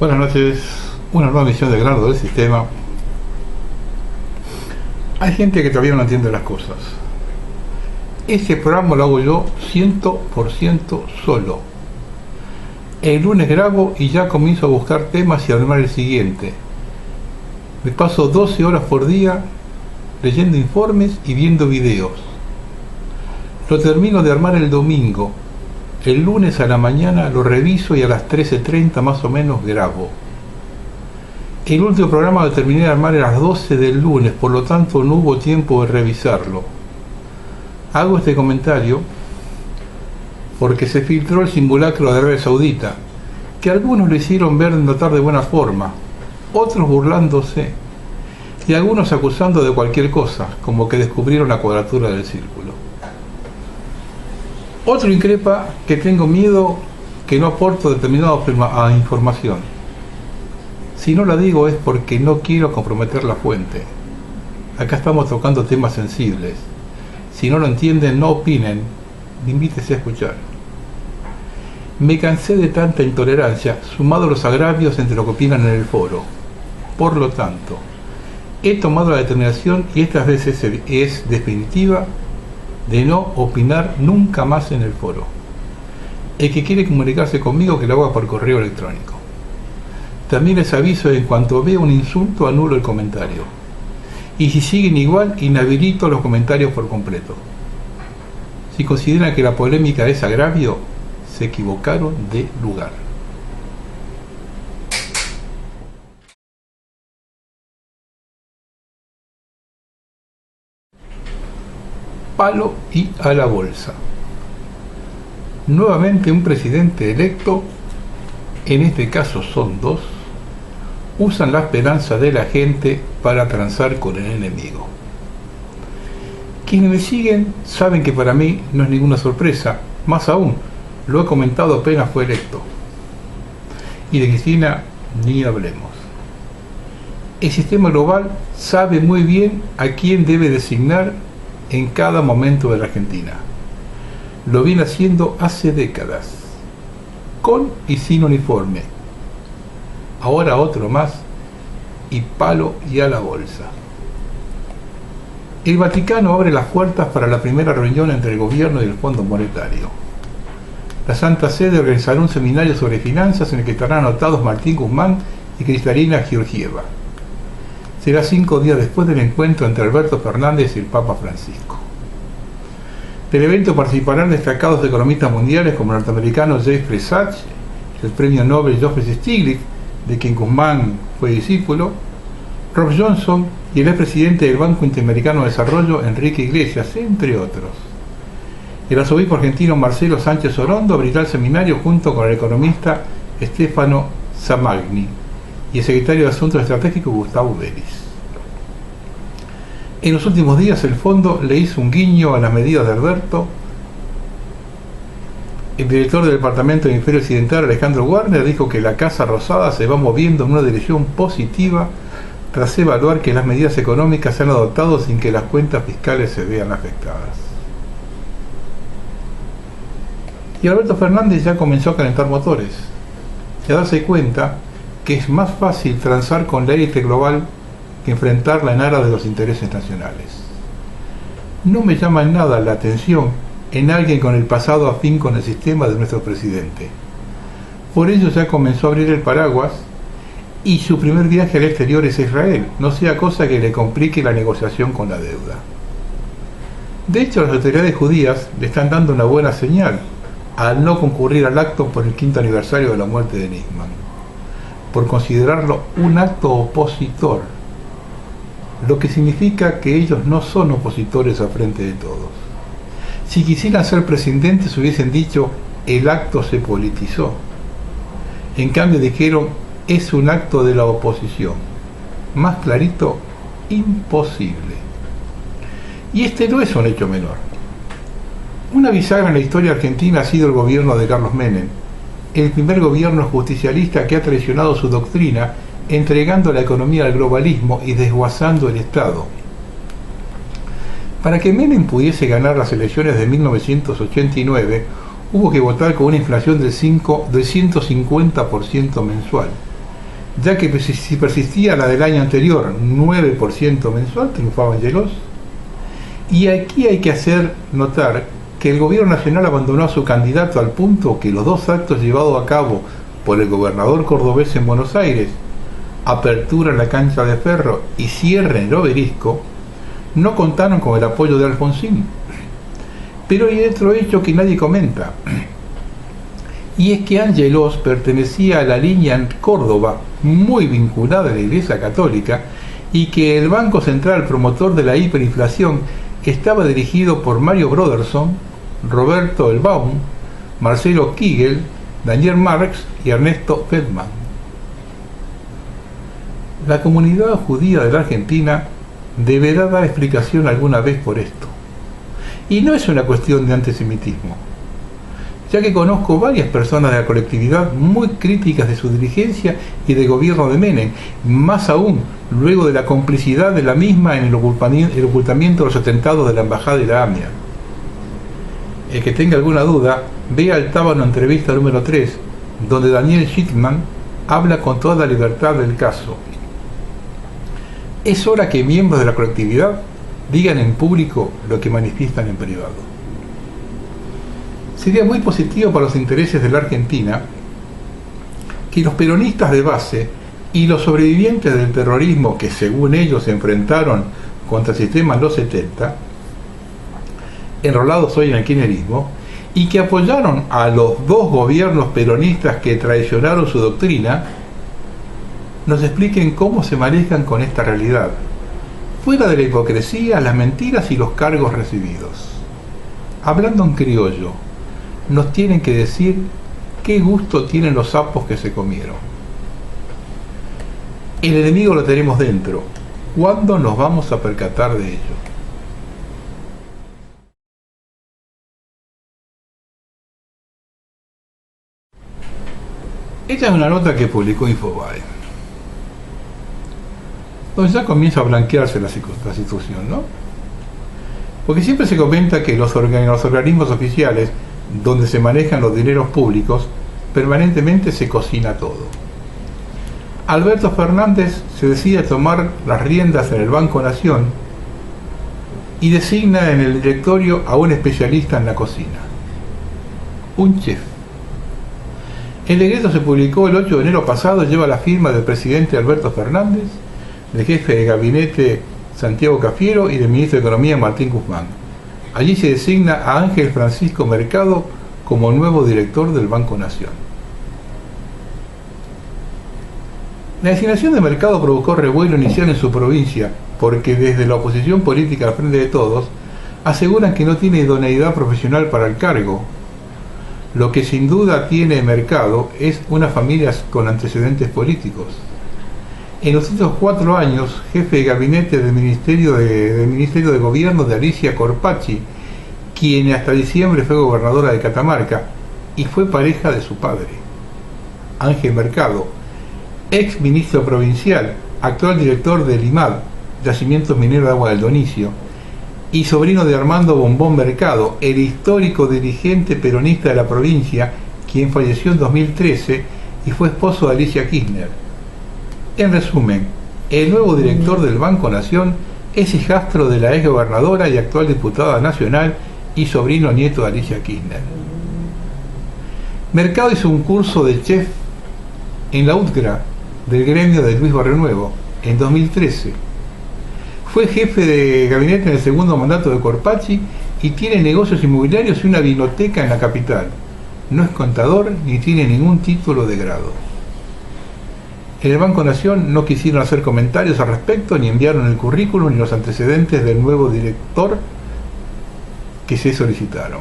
Buenas noches, una nueva misión de Grano del Sistema. Hay gente que todavía no entiende las cosas. Este programa lo hago yo 100% solo. El lunes grabo y ya comienzo a buscar temas y a armar el siguiente. Me paso 12 horas por día leyendo informes y viendo videos. Lo termino de armar el domingo. El lunes a la mañana lo reviso y a las 13:30 más o menos grabo. El último programa lo terminé de armar a las 12 del lunes, por lo tanto no hubo tiempo de revisarlo. Hago este comentario porque se filtró el simulacro de Arabia Saudita, que algunos lo hicieron ver notar de buena forma, otros burlándose y algunos acusando de cualquier cosa, como que descubrieron la cuadratura del círculo. Otro increpa que tengo miedo que no aporto determinada información. Si no la digo es porque no quiero comprometer la fuente. Acá estamos tocando temas sensibles. Si no lo entienden, no opinen, invítese a escuchar. Me cansé de tanta intolerancia, sumado a los agravios entre lo que opinan en el foro. Por lo tanto, he tomado la determinación, y estas veces es definitiva, de no opinar nunca más en el foro. El que quiere comunicarse conmigo, que lo haga por correo electrónico. También les aviso que en cuanto vea un insulto, anulo el comentario. Y si siguen igual, inhabilito los comentarios por completo. Si consideran que la polémica es agravio, se equivocaron de lugar. Palo y a la bolsa. Nuevamente un presidente electo, en este caso son dos, usan la esperanza de la gente para transar con el enemigo. Quienes me siguen saben que para mí no es ninguna sorpresa, más aún, lo he comentado apenas fue electo. Y de Cristina ni hablemos. El sistema global sabe muy bien a quién debe designar en cada momento de la Argentina. Lo viene haciendo hace décadas, con y sin uniforme. Ahora otro más, y palo y a la bolsa. El Vaticano abre las puertas para la primera reunión entre el gobierno y el Fondo Monetario. La Santa Sede organizará un seminario sobre finanzas en el que estarán anotados Martín Guzmán y Cristalina Georgieva. Será 5 días después del encuentro entre Alberto Fernández y el Papa Francisco. Del evento participarán destacados economistas mundiales como el norteamericano Jeffrey Sachs, el premio Nobel Joseph Stiglitz, de quien Guzmán fue discípulo, Rob Johnson y el expresidente del Banco Interamericano de Desarrollo, Enrique Iglesias, entre otros. El arzobispo argentino Marcelo Sánchez Orondo abrirá el seminario junto con el economista Stefano Zamagni y el secretario de Asuntos Estratégicos Gustavo Vélez. En los últimos días el fondo le hizo un guiño a las medidas de Alberto. El director del Departamento de Hemisferio Occidental, Alejandro Warner, dijo que la Casa Rosada se va moviendo en una dirección positiva tras evaluar que las medidas económicas se han adoptado sin que las cuentas fiscales se vean afectadas. Y Alberto Fernández ya comenzó a calentar motores y a darse cuenta que es más fácil transar con la élite global que enfrentarla en aras de los intereses nacionales. No me llama en nada la atención en alguien con el pasado afín con el sistema de nuestro presidente. Por ello ya comenzó a abrir el paraguas y su primer viaje al exterior es a Israel, no sea cosa que le complique la negociación con la deuda. De hecho, las autoridades judías le están dando una buena señal al no concurrir al acto por el 5º aniversario de la muerte de Nisman, por considerarlo un acto opositor, lo que significa que ellos no son opositores al frente de todos. Si quisieran ser presidentes hubiesen dicho, el acto se politizó. En cambio dijeron, es un acto de la oposición. Más clarito, imposible. Y este no es un hecho menor. Una bisagra en la historia argentina ha sido el gobierno de Carlos Menem, el primer gobierno justicialista que ha traicionado su doctrina, entregando la economía al globalismo y desguazando el Estado. Para que Menem pudiese ganar las elecciones de 1989, hubo que votar con una inflación del 150% mensual, ya que si persistía la del año anterior, 9% mensual, triunfaba Angelos. Y aquí hay que hacer notar que el gobierno nacional abandonó a su candidato al punto que los dos actos llevados a cabo por el gobernador cordobés en Buenos Aires, apertura en la cancha de Ferro y cierre en el Obelisco, no contaron con el apoyo de Alfonsín. Pero hay otro hecho que nadie comenta, y es que Angelos pertenecía a la línea en Córdoba, muy vinculada a la Iglesia Católica, y que el Banco Central, promotor de la hiperinflación, estaba dirigido por Mario Broderson, Roberto Elbaum, Marcelo Kigel, Daniel Marx y Ernesto Feldman. La comunidad judía de la Argentina deberá dar explicación alguna vez por esto. Y no es una cuestión de antisemitismo, ya que conozco varias personas de la colectividad muy críticas de su dirigencia y del gobierno de Menem, más aún luego de la complicidad de la misma en el ocultamiento de los atentados de la Embajada de la AMIA. El que tenga alguna duda, vea el Tábano entrevista número 3, donde Daniel Schittman habla con toda la libertad del caso. Es hora que miembros de la colectividad digan en público lo que manifiestan en privado. Sería muy positivo para los intereses de la Argentina que los peronistas de base y los sobrevivientes del terrorismo que según ellos se enfrentaron contra el sistema en los 70, enrolados hoy en el kirchnerismo, y que apoyaron a los dos gobiernos peronistas que traicionaron su doctrina, nos expliquen cómo se manejan con esta realidad, fuera de la hipocresía, las mentiras y los cargos recibidos. Hablando en criollo, nos tienen que decir qué gusto tienen los sapos que se comieron. El enemigo lo tenemos dentro. ¿Cuándo nos vamos a percatar de ello? Esta es una nota que publicó Infobae, donde ya comienza a blanquearse la situación, ¿no? Porque siempre se comenta que los organismos oficiales, donde se manejan los dineros públicos, permanentemente se cocina todo. Alberto Fernández se decide tomar las riendas en el Banco Nación y designa en el directorio a un especialista en la cocina, un chef. El decreto se publicó el 8 de enero pasado, lleva la firma del presidente Alberto Fernández, del jefe de gabinete Santiago Cafiero y del ministro de Economía Martín Guzmán. Allí se designa a Ángel Francisco Mercado como nuevo director del Banco Nación. La designación de Mercado provocó revuelo inicial en su provincia, porque desde la oposición política al Frente de Todos aseguran que no tiene idoneidad profesional para el cargo. Lo que sin duda tiene Mercado es una familia con antecedentes políticos. En los últimos 4 años, jefe de gabinete del Ministerio de Gobierno de Alicia Corpacci, quien hasta diciembre fue gobernadora de Catamarca y fue pareja de su padre, Ángel Mercado, ex ministro provincial, actual director del IMAD, Yacimientos Mineros de Agua del Donicio, y sobrino de Armando Bombón Mercado, el histórico dirigente peronista de la provincia, quien falleció en 2013 y fue esposo de Alicia Kirchner. En resumen, el nuevo director del Banco Nación es hijastro de la ex gobernadora y actual diputada nacional y sobrino nieto de Alicia Kirchner. Mercado hizo un curso de chef en la UTCRA del gremio de Luis Barrionuevo en 2013. Fue jefe de gabinete en el segundo mandato de Corpacci y tiene negocios inmobiliarios y una vinoteca en la capital. No es contador ni tiene ningún título de grado. En el Banco Nación no quisieron hacer comentarios al respecto, ni enviaron el currículum ni los antecedentes del nuevo director que se solicitaron.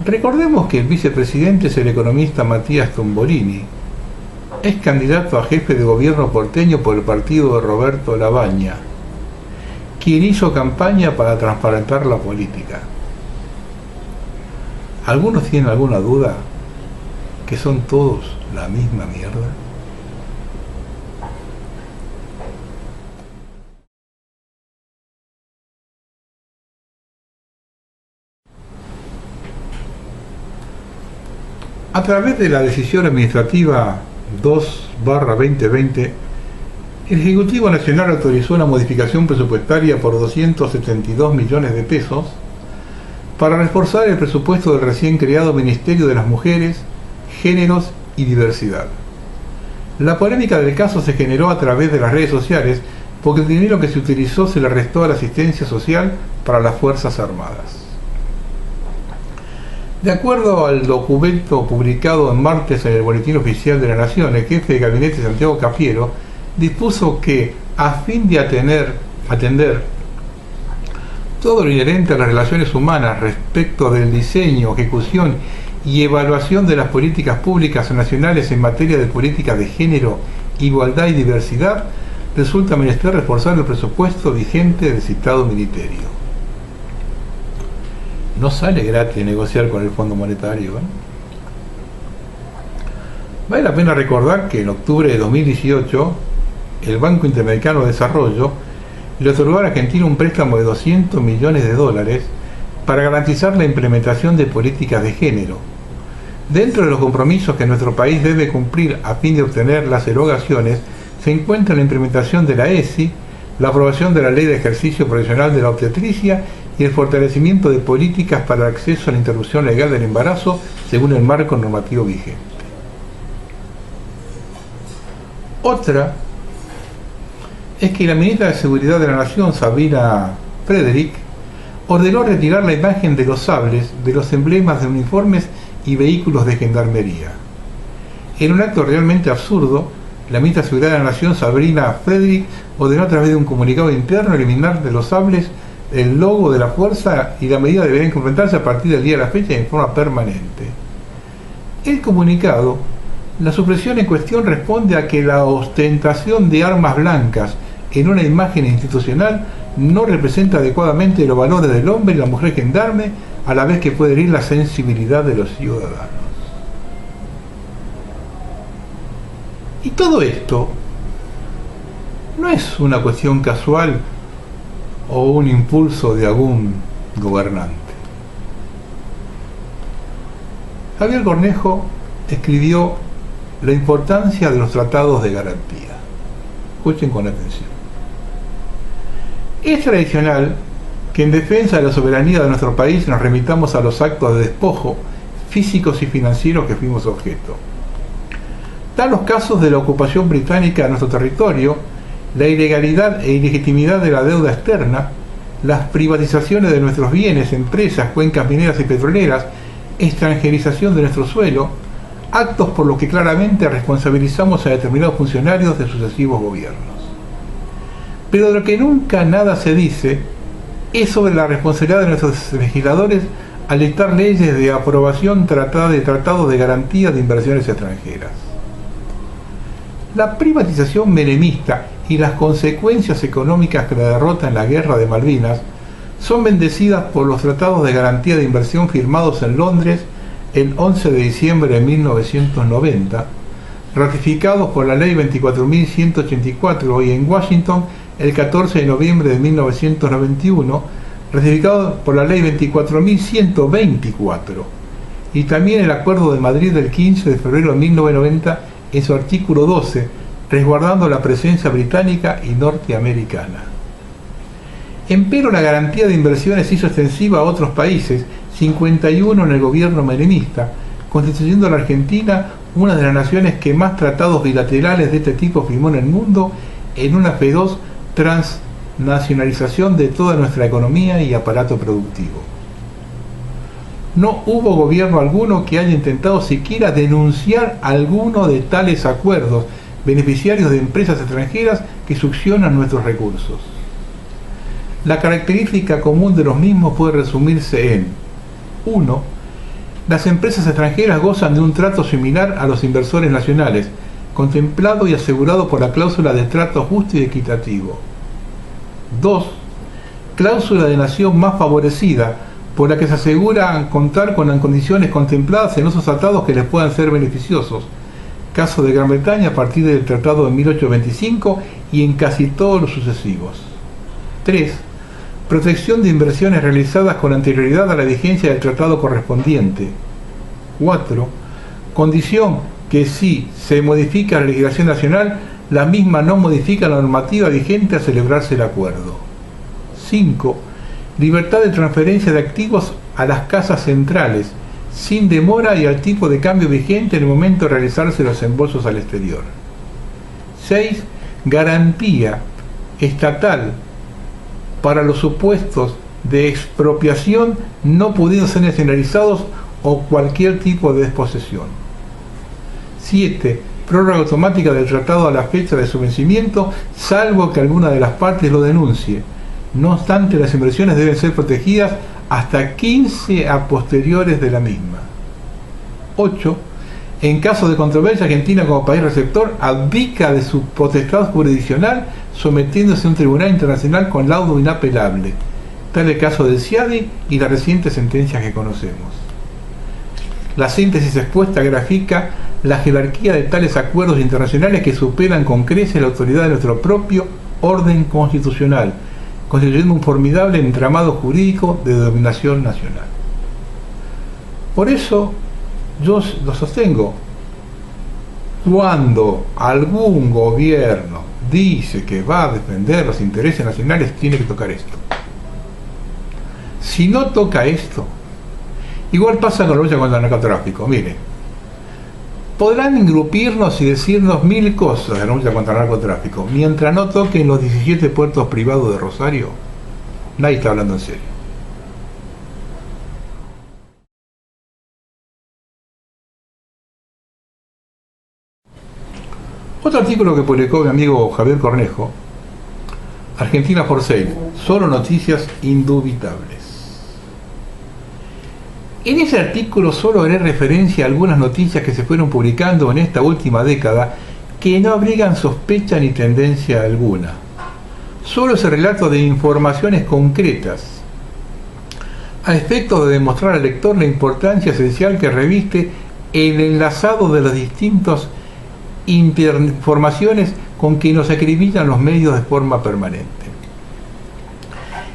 Recordemos que el vicepresidente es el economista Matías Tombolini, es candidato a jefe de gobierno porteño por el partido de Roberto Labaña, quien hizo campaña para transparentar la política. ¿Algunos tienen alguna duda que son todos la misma mierda? A través de la decisión administrativa 2/2020, el Ejecutivo Nacional autorizó una modificación presupuestaria por 272 millones de pesos para reforzar el presupuesto del recién creado Ministerio de las Mujeres, Géneros y Diversidad. La polémica del caso se generó a través de las redes sociales porque el dinero que se utilizó se le restó a la asistencia social para las Fuerzas Armadas. De acuerdo al documento publicado en martes en el Boletín Oficial de la Nación, el jefe de gabinete Santiago Cafiero dispuso que, a fin de atender todo lo inherente a las relaciones humanas respecto del diseño, ejecución y evaluación de las políticas públicas nacionales en materia de políticas de género, igualdad y diversidad, resulta menester reforzar el presupuesto vigente del citado ministerio. No sale gratis negociar con el Fondo Monetario, ¿eh? Vale la pena recordar que en octubre de 2018 el Banco Interamericano de Desarrollo le otorgó a la Argentina un préstamo de $200 millones para garantizar la implementación de políticas de género. Dentro de los compromisos que nuestro país debe cumplir a fin de obtener las erogaciones se encuentra la implementación de la ESI, la aprobación de la Ley de Ejercicio Profesional de la Obstetricia y el fortalecimiento de políticas para el acceso a la interrupción legal del embarazo según el marco normativo vigente. Otra es que la ministra de Seguridad de la Nación, Sabrina Frederick, ordenó retirar la imagen de los sables de los emblemas de uniformes y vehículos de gendarmería. En un acto realmente absurdo, la ministra de Seguridad de la Nación, Sabrina Frederick, ordenó a través de un comunicado interno eliminar de los sables el logo de la fuerza y la medida debería implementarse a partir del día de la fecha en forma permanente. El comunicado, la supresión en cuestión responde a que la ostentación de armas blancas en una imagen institucional no representa adecuadamente los valores del hombre y la mujer gendarme, a la vez que puede herir la sensibilidad de los ciudadanos. Y todo esto no es una cuestión casual o un impulso de algún gobernante. Javier Cornejo escribió la importancia de los tratados de garantía. Escuchen con atención. Es tradicional que en defensa de la soberanía de nuestro país nos remitamos a los actos de despojo físicos y financieros que fuimos objeto. Dan los casos de la ocupación británica de nuestro territorio, la ilegalidad e ilegitimidad de la deuda externa, las privatizaciones de nuestros bienes, empresas, cuencas mineras y petroleras, extranjerización de nuestro suelo, actos por los que claramente responsabilizamos a determinados funcionarios de sucesivos gobiernos. Pero de lo que nunca nada se dice es sobre la responsabilidad de nuestros legisladores al dictar leyes de aprobación de tratados de garantía de inversiones extranjeras. La privatización menemista y las consecuencias económicas que la derrota en la guerra de Malvinas son bendecidas por los tratados de garantía de inversión firmados en Londres el 11 de diciembre de 1990, ratificados por la Ley 24.184 y en Washington el 14 de noviembre de 1991, ratificado por la Ley 24.124, y también el Acuerdo de Madrid del 15 de febrero de 1990 en su artículo 12, resguardando la presencia británica y norteamericana. Empero la garantía de inversiones se hizo extensiva a otros países, 51 en el gobierno menemista, constituyendo a la Argentina una de las naciones que más tratados bilaterales de este tipo firmó en el mundo, en una feroz transnacionalización de toda nuestra economía y aparato productivo. No hubo gobierno alguno que haya intentado siquiera denunciar alguno de tales acuerdos, beneficiarios de empresas extranjeras que succionan nuestros recursos. La característica común de los mismos puede resumirse en 1. Las empresas extranjeras gozan de un trato similar a los inversores nacionales, contemplado y asegurado por la cláusula de trato justo y equitativo. 2. Cláusula de nación más favorecida, por la que se asegura contar con las condiciones contempladas en esos tratados que les puedan ser beneficiosos. Caso de Gran Bretaña a partir del Tratado de 1825 y en casi todos los sucesivos. 3. Protección de inversiones realizadas con anterioridad a la vigencia del tratado correspondiente. 4. condición que si se modifica la legislación nacional, la misma no modifica la normativa vigente a celebrarse el acuerdo. 5. Libertad de transferencia de activos a las casas centrales, sin demora y al tipo de cambio vigente en el momento de realizarse los embolsos al exterior. 6. Garantía estatal para los supuestos de expropiación no pudiendo ser nacionalizados o cualquier tipo de desposesión. 7. Prórroga automática del tratado a la fecha de su vencimiento, salvo que alguna de las partes lo denuncie. No obstante, las inversiones deben ser protegidas hasta 15 a posteriores de la misma. 8. En caso de controversia, Argentina como país receptor abdica de su potestad jurisdiccional sometiéndose a un tribunal internacional con laudo inapelable. Tal el caso del CIADI y las recientes sentencias que conocemos. La síntesis expuesta grafica la jerarquía de tales acuerdos internacionales que superan con creces la autoridad de nuestro propio orden constitucional, constituyendo un formidable entramado jurídico de dominación nacional. Por eso yo lo sostengo. Cuando algún gobierno dice que va a defender los intereses nacionales, tiene que tocar esto. Si no toca esto, igual pasa con la lucha contra el narcotráfico. Mire, podrán engrupirnos y decirnos mil cosas de la lucha contra el narcotráfico. Mientras no toquen los 17 puertos privados de Rosario, nadie está hablando en serio. Otro artículo que publicó mi amigo Javier Cornejo, Argentina for Sale, solo noticias indubitables. En ese artículo solo haré referencia a algunas noticias que se fueron publicando en esta última década que no abrigan sospecha ni tendencia alguna. Solo ese relato de informaciones concretas a efecto de demostrar al lector la importancia esencial que reviste el enlazado de las distintas informaciones con que nos acribillan los medios de forma permanente.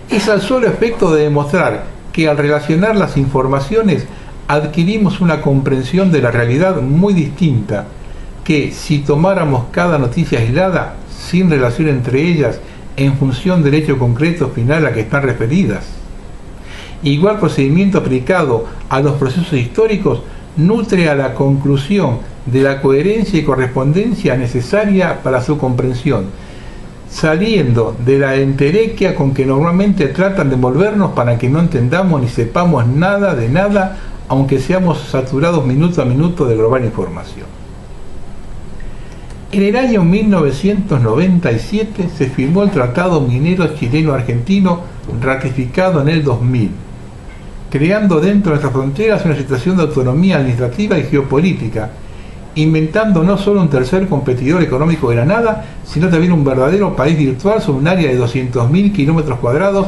Es al solo efecto de demostrar que al relacionar las informaciones adquirimos una comprensión de la realidad muy distinta que si tomáramos cada noticia aislada, sin relación entre ellas, en función del hecho concreto final a que están referidas. Igual procedimiento aplicado a los procesos históricos nutre a la conclusión de la coherencia y correspondencia necesaria para su comprensión, saliendo de la enterequia con que normalmente tratan de envolvernos para que no entendamos ni sepamos nada de nada, aunque seamos saturados minuto a minuto de global información. En el año 1997 se firmó el Tratado Minero Chileno-Argentino, ratificado en el 2000, creando dentro de nuestras fronteras una situación de autonomía administrativa y geopolítica, inventando no solo un tercer competidor económico de la nada, sino también un verdadero país virtual sobre un área de 200.000 kilómetros cuadrados,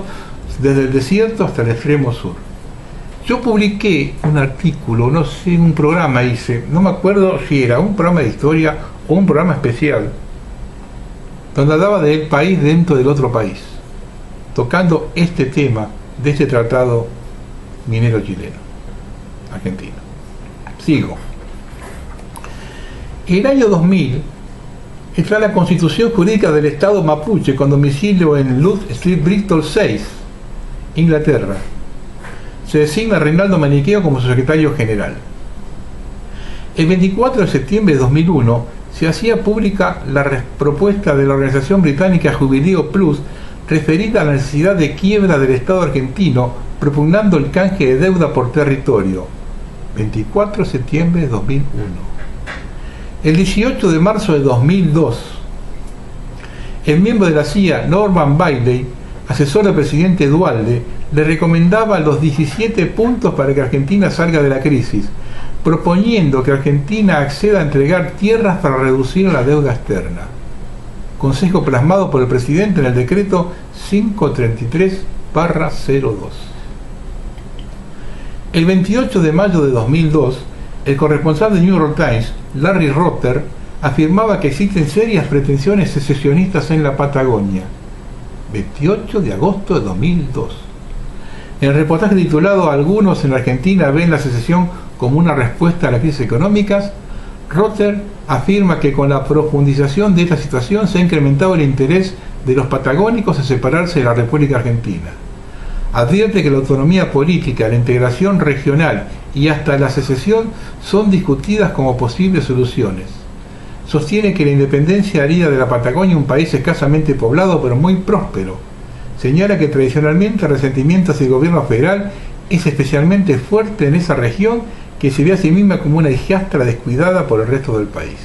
desde el desierto hasta el extremo sur. Yo publiqué un artículo, no sé, un programa hice, no me acuerdo si era un programa de historia o un programa especial, donde hablaba del país dentro del otro país, tocando este tema de este tratado minero chileno, argentino. Sigo. En el año 2000 está la Constitución Jurídica del Estado Mapuche con domicilio en Luz Street, Bristol 6, Inglaterra. Se designa a Reinaldo Maniqueo como su secretario general. El 24 de septiembre de 2001 se hacía pública la propuesta de la organización británica Jubileo Plus referida a la necesidad de quiebra del Estado argentino, propugnando el canje de deuda por territorio. 24 de septiembre de 2001. El 18 de marzo de 2002, el miembro de la CIA, Norman Bailey, asesor del presidente Dualde, le recomendaba los 17 puntos para que Argentina salga de la crisis, proponiendo que Argentina acceda a entregar tierras para reducir la deuda externa. Consejo plasmado por el presidente en el decreto 533/02. El 28 de mayo de 2002, el corresponsal de New York Times, Larry Rotter, afirmaba que existen serias pretensiones secesionistas en la Patagonia. 28 de agosto de 2002. En el reportaje titulado "Algunos en la Argentina ven la secesión como una respuesta a las crisis económicas, Rother afirma que con la profundización de esta situación se ha incrementado el interés de los patagónicos en separarse de la República Argentina. Advierte que la autonomía política, la integración regional y hasta la secesión son discutidas como posibles soluciones. Sostiene que la independencia haría de la Patagonia un país escasamente poblado pero muy próspero. Señala que tradicionalmente el resentimiento hacia el gobierno federal es especialmente fuerte en esa región, que se ve a sí misma como una hijastra descuidada por el resto del país.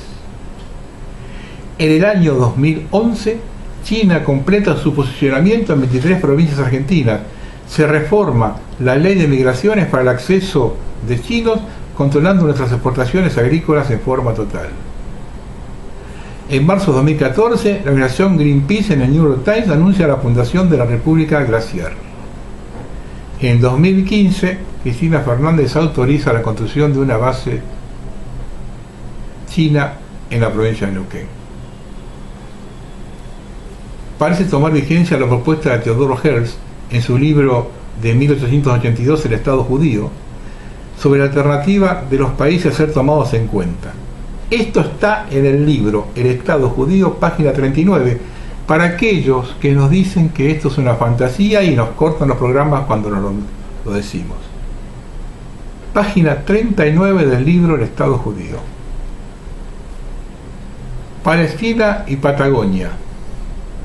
En el año 2011, China completa su posicionamiento en 23 provincias argentinas. Se reforma la ley de migraciones para el acceso de chinos, controlando nuestras exportaciones agrícolas en forma total. En marzo de 2014, la organización Greenpeace en el New York Times anuncia la fundación de la República Glaciar. En 2015, Cristina Fernández autoriza la construcción de una base china en la provincia de Neuquén. Parece tomar vigencia la propuesta de Theodore Herzl en su libro de 1882, El Estado Judío, sobre la alternativa de los países a ser tomados en cuenta. Esto está en el libro El Estado Judío, página 39, para aquellos que nos dicen que esto es una fantasía y nos cortan los programas cuando nos lo decimos. Página 39 del libro El Estado Judío. Palestina y Patagonia,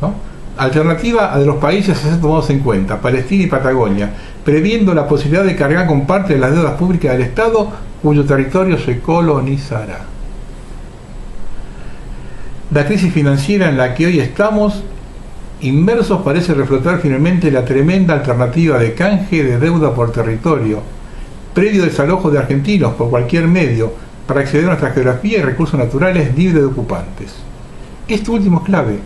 ¿no? Alternativa a de los países a ser tomados en cuenta, Palestina y Patagonia, previendo la posibilidad de cargar con parte de las deudas públicas del Estado cuyo territorio se colonizará. La crisis financiera en la que hoy estamos inmersos parece reflotar finalmente la tremenda alternativa de canje de deuda por territorio, previo desalojo de argentinos por cualquier medio para acceder a nuestra geografía y recursos naturales libres de ocupantes. Esto último es clave.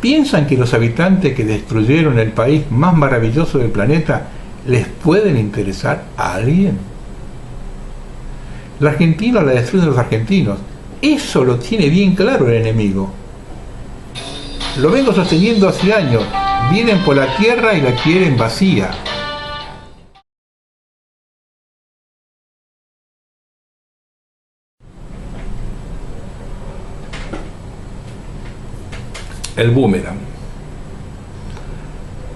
¿Piensan que los habitantes que destruyeron el país más maravilloso del planeta les pueden interesar a alguien? La Argentina la destruyen los argentinos. Eso lo tiene bien claro el enemigo. Lo vengo sosteniendo hace años. Vienen por la tierra y la quieren vacía. El boomerang.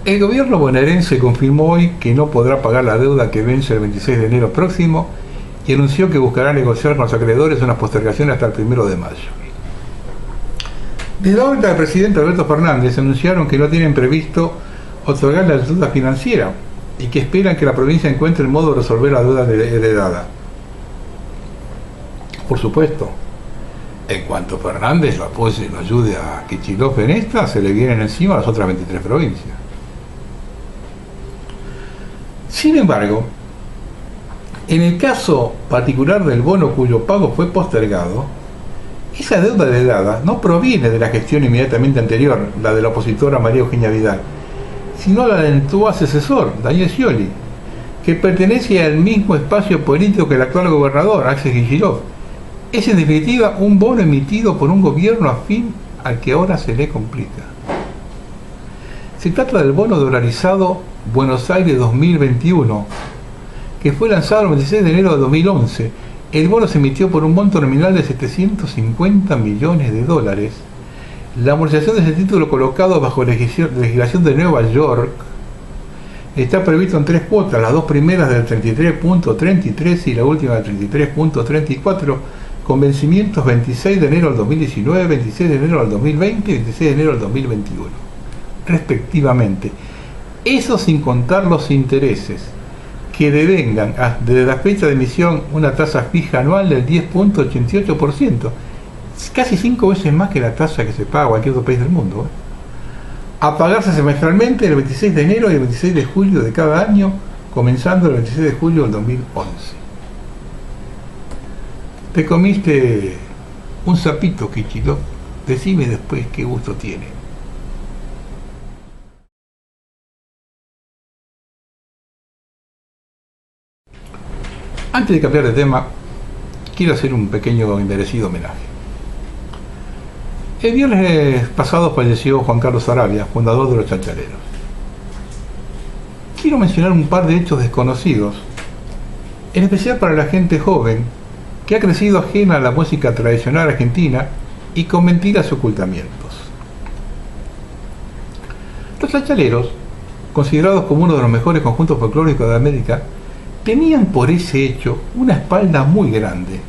El gobierno bonaerense confirmó hoy que no podrá pagar la deuda que vence el 26 de enero próximo y anunció que buscará negociar con los acreedores una postergación hasta el 1 de mayo. Desde la órbita del presidente Alberto Fernández anunciaron que no tienen previsto otorgar la ayuda financiera y que esperan que la provincia encuentre el modo de resolver la deuda heredada. Por supuesto, en cuanto Fernández lo apoye y lo ayude a Kicillof en esta, se le vienen encima a las otras 23 provincias. Sin embargo, en el caso particular del bono cuyo pago fue postergado, esa deuda heredada no proviene de la gestión inmediatamente anterior, la de la opositora María Eugenia Vidal, sino la del actual asesor, Daniel Scioli, que pertenece al mismo espacio político que el actual gobernador, Axel Kicillof. Es en definitiva un bono emitido por un gobierno afín al que ahora se le complica. Se trata del bono dolarizado Buenos Aires 2021, que fue lanzado el 26 de enero de 2011. El bono se emitió por un monto nominal de 750 millones de dólares. La amortización de ese título, colocado bajo legislación de Nueva York, está previsto en 3 cuotas, las dos primeras del 33.33 y la última del 33.34, con vencimientos 26 de enero del 2019, 26 de enero del 2020 y 26 de enero del 2021, respectivamente. Eso sin contar los intereses, que devengan desde la fecha de emisión una tasa fija anual del 10.88%, casi 5 veces más que la tasa que se paga en cualquier otro país del mundo, a pagarse semestralmente el 26 de enero y el 26 de julio de cada año, comenzando el 26 de julio del 2011. Te comiste un sapito, Kicillof. Decime después qué gusto tiene. Antes de cambiar de tema, quiero hacer un pequeño y merecido homenaje. El viernes pasado falleció Juan Carlos Arabia, fundador de Los Chachaleros. Quiero mencionar un par de hechos desconocidos en especial para la gente joven que ha crecido ajena a la música tradicional argentina y con mentiras y ocultamientos. Los Chalchaleros, considerados como uno de los mejores conjuntos folclóricos de América, tenían por ese hecho una espalda muy grande.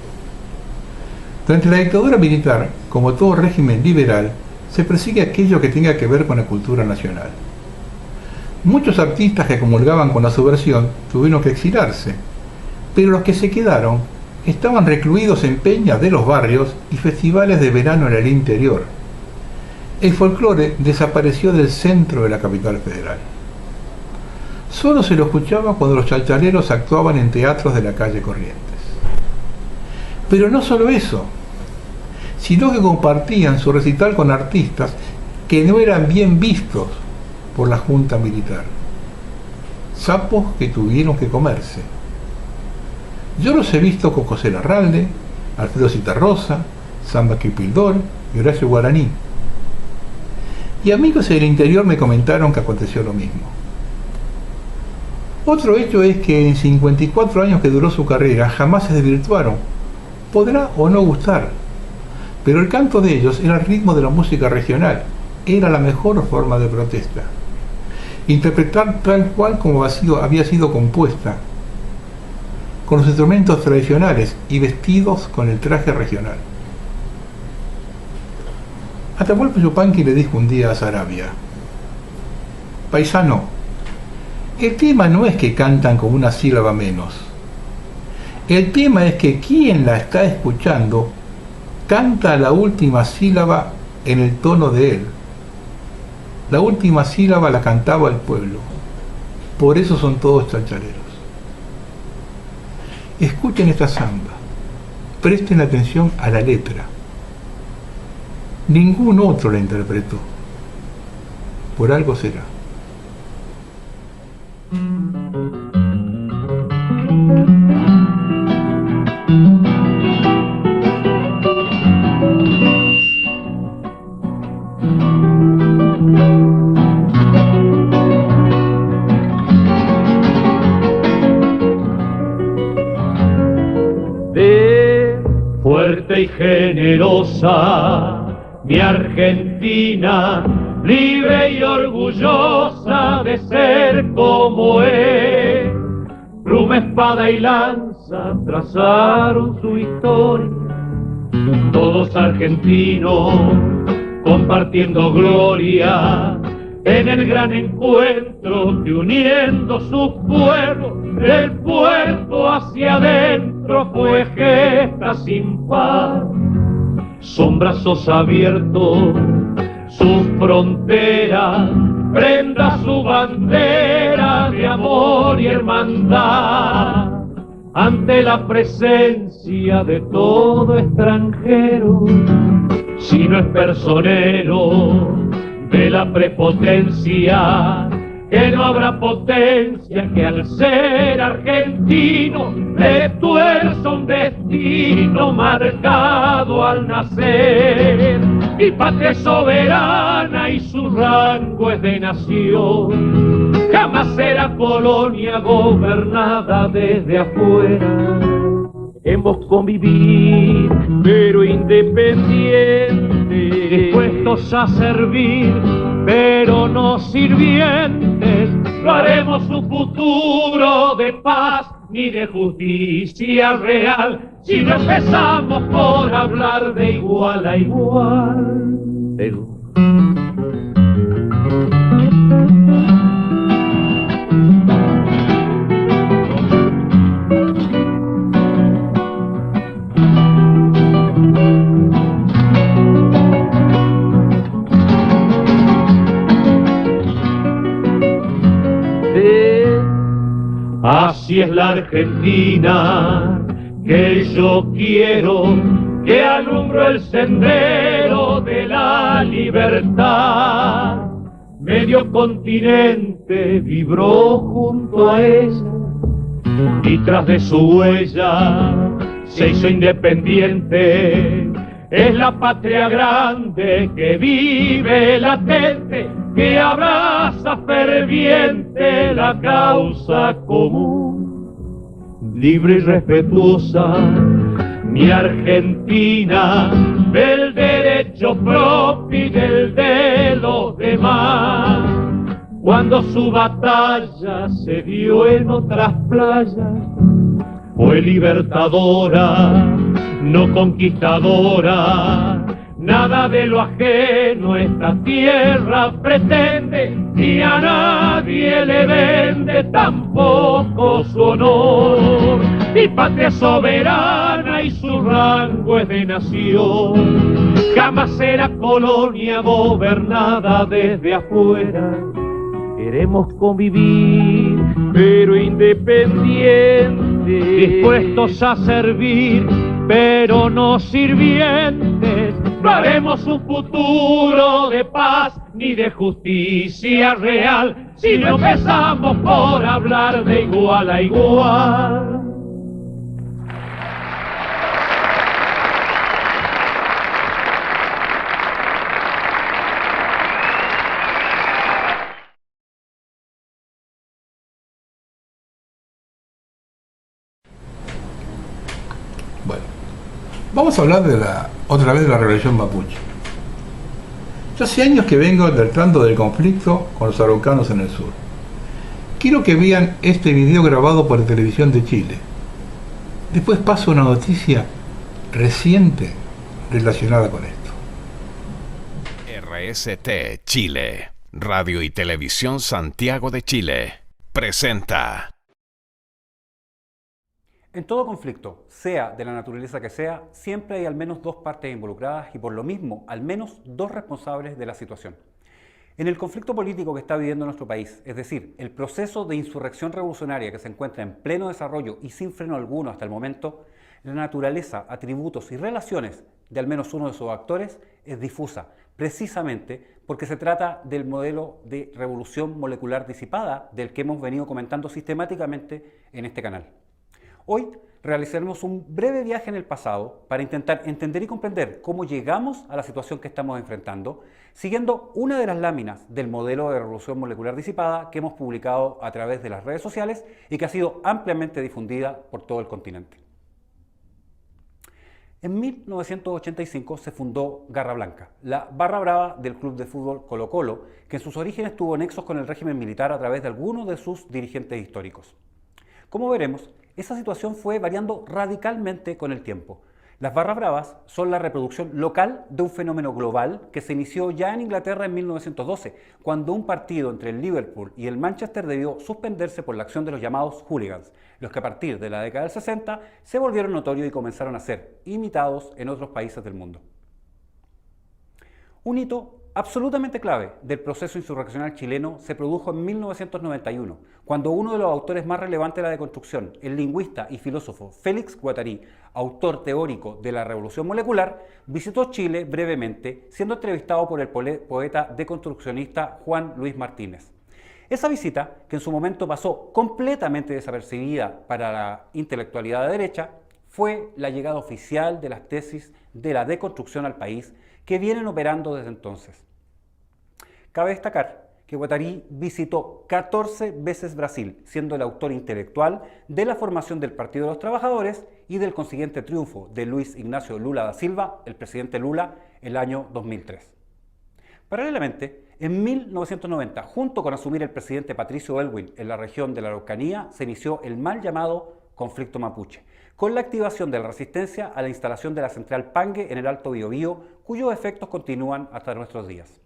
Durante la dictadura militar, como todo régimen liberal, se persigue aquello que tenga que ver con la cultura nacional. Muchos artistas que comulgaban con la subversión tuvieron que exilarse, pero los que se quedaron estaban recluidos en peñas de los barrios y festivales de verano en el interior. El folclore desapareció del centro de la capital federal. Solo se lo escuchaba cuando los chalchaleros actuaban en teatros de la calle Corrientes. Pero no solo eso, sino que compartían su recital con artistas que no eran bien vistos por la junta militar. Sapos que tuvieron que comerse. Yo los he visto con José Larralde, Alfredo Citarrosa, Samba Quipildor y Horacio Guaraní. Y amigos del interior me comentaron que aconteció lo mismo. Otro hecho es que en 54 años que duró su carrera jamás se desvirtuaron. Podrá o no gustar, pero el canto de ellos era el ritmo de la música regional, era la mejor forma de protesta. Interpretar tal cual como había sido compuesta, con los instrumentos tradicionales y vestidos con el traje regional. Atahualpa Yupanqui le dijo un día a Saravia: paisano, el tema no es que cantan con una sílaba menos. El tema es que quien la está escuchando canta la última sílaba en el tono de él. La última sílaba la cantaba el pueblo. Por eso son todos chalchaleros. Escuchen esta samba. Presten atención a la letra. Ningún otro la interpretó. Por algo será. Fuerte y generosa, mi Argentina, libre y orgullosa de ser como es. Pluma, espada y lanza trazaron su historia, todos argentinos compartiendo gloria en el gran encuentro que uniendo sus pueblos del puerto hacia adentro fue gesta sin par. Son brazos abiertos, sus fronteras, prenda su bandera de amor y hermandad. Ante la presencia de todo extranjero, si no es personero de la prepotencia, que no habrá potencia que al ser argentino le tuerza un destino marcado al nacer. Mi patria es soberana y su rango es de nación, jamás será colonia gobernada desde afuera. Hemos convivir, pero independientes, dispuestos a servir, pero no sirvientes. No haremos un futuro de paz ni de justicia real si no empezamos por hablar de igual a igual. Así es la Argentina que yo quiero, que alumbro el sendero de la libertad. Medio continente vibró junto a ella y tras de su huella se hizo independiente. Es la patria grande que vive latente, que abraza ferviente la causa común. libre y respetuosa, mi Argentina, del derecho propio y del de los demás. Cuando su batalla se dio en otras playas, fue libertadora, no conquistadora. Nada de lo ajeno esta tierra pretende, ni a nadie le vende tampoco su honor. Mi patria es soberana y su rango es de nación, jamás será colonia gobernada desde afuera. Queremos convivir, pero independientes, dispuestos a servir, pero no sirvientes. No haremos un futuro de paz ni de justicia real si no empezamos por hablar de igual a igual. Bueno, vamos a hablar otra vez de la revolución mapuche. Yo hace años que vengo alertando del conflicto con los araucanos en el sur. Quiero que vean este video grabado por la televisión de Chile. Después paso una noticia reciente relacionada con esto. RST Chile, Radio y Televisión Santiago de Chile, presenta. En todo conflicto, sea de la naturaleza que sea, siempre hay al menos dos partes involucradas y por lo mismo, al menos dos responsables de la situación. En el conflicto político que está viviendo nuestro país, es decir, el proceso de insurrección revolucionaria que se encuentra en pleno desarrollo y sin freno alguno hasta el momento, la naturaleza, atributos y relaciones de al menos uno de sus actores es difusa, precisamente porque se trata del modelo de revolución molecular disipada del que hemos venido comentando sistemáticamente en este canal. Hoy realizaremos un breve viaje en el pasado para intentar entender y comprender cómo llegamos a la situación que estamos enfrentando, siguiendo una de las láminas del modelo de revolución molecular disipada que hemos publicado a través de las redes sociales y que ha sido ampliamente difundida por todo el continente. En 1985 se fundó Garra Blanca, la barra brava del club de fútbol Colo-Colo, que en sus orígenes tuvo nexos con el régimen militar a través de algunos de sus dirigentes históricos. Como veremos, esa situación fue variando radicalmente con el tiempo. Las barras bravas son la reproducción local de un fenómeno global que se inició ya en Inglaterra en 1912, cuando un partido entre el Liverpool y el Manchester debió suspenderse por la acción de los llamados hooligans, los que a partir de la década del 60 se volvieron notorios y comenzaron a ser imitados en otros países del mundo. Un hito absolutamente clave del proceso insurreccional chileno se produjo en 1991, cuando uno de los autores más relevantes de la deconstrucción, el lingüista y filósofo Félix Guattari, autor teórico de la revolución molecular, visitó Chile brevemente, siendo entrevistado por el poeta deconstruccionista Juan Luis Martínez. Esa visita, que en su momento pasó completamente desapercibida para la intelectualidad de derecha, fue la llegada oficial de las tesis de la deconstrucción al país, que vienen operando desde entonces. Cabe destacar que Guattari visitó 14 veces Brasil, siendo el autor intelectual de la formación del Partido de los Trabajadores y del consiguiente triunfo de Luis Ignacio Lula da Silva, el presidente Lula, el año 2003. Paralelamente, en 1990, junto con asumir el presidente Patricio Aylwin en la región de la Araucanía, se inició el mal llamado conflicto mapuche, con la activación de la resistencia a la instalación de la central Pangue en el Alto Biobío, cuyos efectos continúan hasta nuestros días.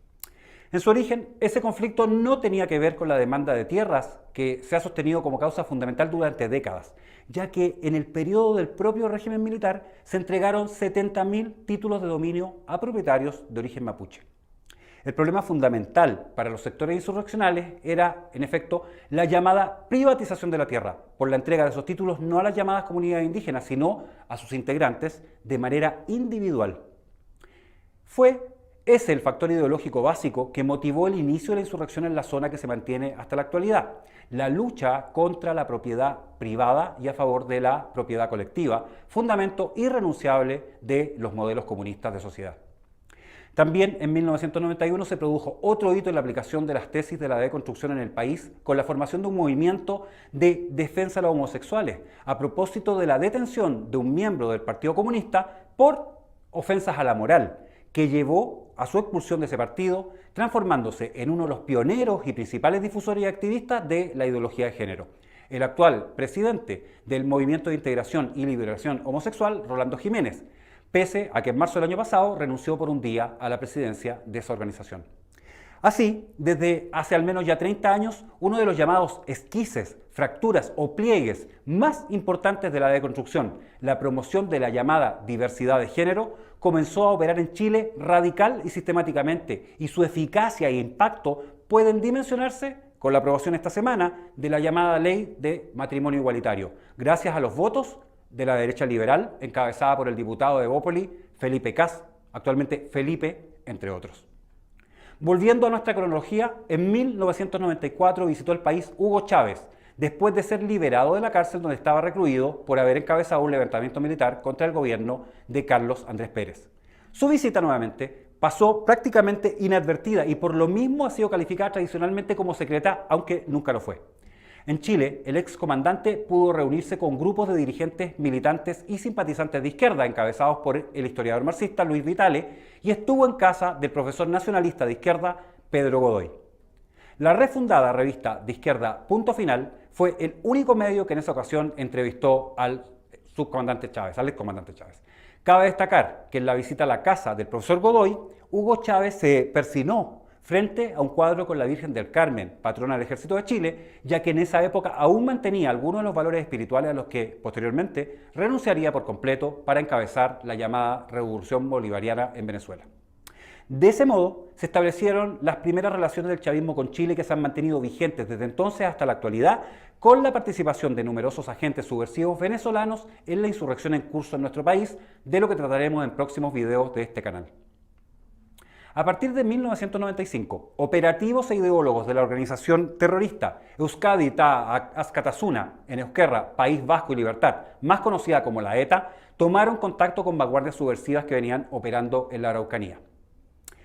En su origen, ese conflicto no tenía que ver con la demanda de tierras, que se ha sostenido como causa fundamental durante décadas, ya que en el periodo del propio régimen militar se entregaron 70.000 títulos de dominio a propietarios de origen mapuche. El problema fundamental para los sectores insurreccionales era, en efecto, la llamada privatización de la tierra, por la entrega de esos títulos no a las llamadas comunidades indígenas, sino a sus integrantes de manera individual. Fue ese el factor ideológico básico que motivó el inicio de la insurrección en la zona que se mantiene hasta la actualidad, la lucha contra la propiedad privada y a favor de la propiedad colectiva, fundamento irrenunciable de los modelos comunistas de sociedad. También en 1991 se produjo otro hito en la aplicación de las tesis de la deconstrucción en el país con la formación de un movimiento de defensa de los homosexuales a propósito de la detención de un miembro del Partido Comunista por ofensas a la moral, que llevó a su expulsión de ese partido, transformándose en uno de los pioneros y principales difusores y activistas de la ideología de género. El actual presidente del Movimiento de Integración y Liberación Homosexual, Rolando Jiménez, pese a que en marzo del año pasado renunció por un día a la presidencia de esa organización. Así, desde hace al menos ya 30 años, uno de los llamados esquises, fracturas o pliegues más importantes de la deconstrucción, la promoción de la llamada diversidad de género, comenzó a operar en Chile radical y sistemáticamente, y su eficacia e impacto pueden dimensionarse con la aprobación esta semana de la llamada Ley de Matrimonio Igualitario, gracias a los votos de la derecha liberal, encabezada por el diputado de Bópoli, Felipe Cas, actualmente Felipe, entre otros. Volviendo a nuestra cronología, en 1994 visitó el país Hugo Chávez, después de ser liberado de la cárcel donde estaba recluido por haber encabezado un levantamiento militar contra el gobierno de Carlos Andrés Pérez. Su visita nuevamente pasó prácticamente inadvertida y por lo mismo ha sido calificada tradicionalmente como secreta, aunque nunca lo fue. En Chile, el excomandante pudo reunirse con grupos de dirigentes, militantes y simpatizantes de izquierda, encabezados por el historiador marxista Luis Vitale, y estuvo en casa del profesor nacionalista de izquierda Pedro Godoy. La refundada revista de izquierda Punto Final fue el único medio que en esa ocasión entrevistó al excomandante Chávez. Cabe destacar que en la visita a la casa del profesor Godoy, Hugo Chávez se persinó frente a un cuadro con la Virgen del Carmen, patrona del Ejército de Chile, ya que en esa época aún mantenía algunos de los valores espirituales a los que posteriormente renunciaría por completo para encabezar la llamada Revolución Bolivariana en Venezuela. De ese modo, se establecieron las primeras relaciones del chavismo con Chile que se han mantenido vigentes desde entonces hasta la actualidad, con la participación de numerosos agentes subversivos venezolanos en la insurrección en curso en nuestro país, de lo que trataremos en próximos videos de este canal. A partir de 1995, operativos e ideólogos de la organización terrorista Euskadi Ta Askatasuna, en Euskera, País Vasco y Libertad, más conocida como la ETA, tomaron contacto con vanguardias subversivas que venían operando en la Araucanía.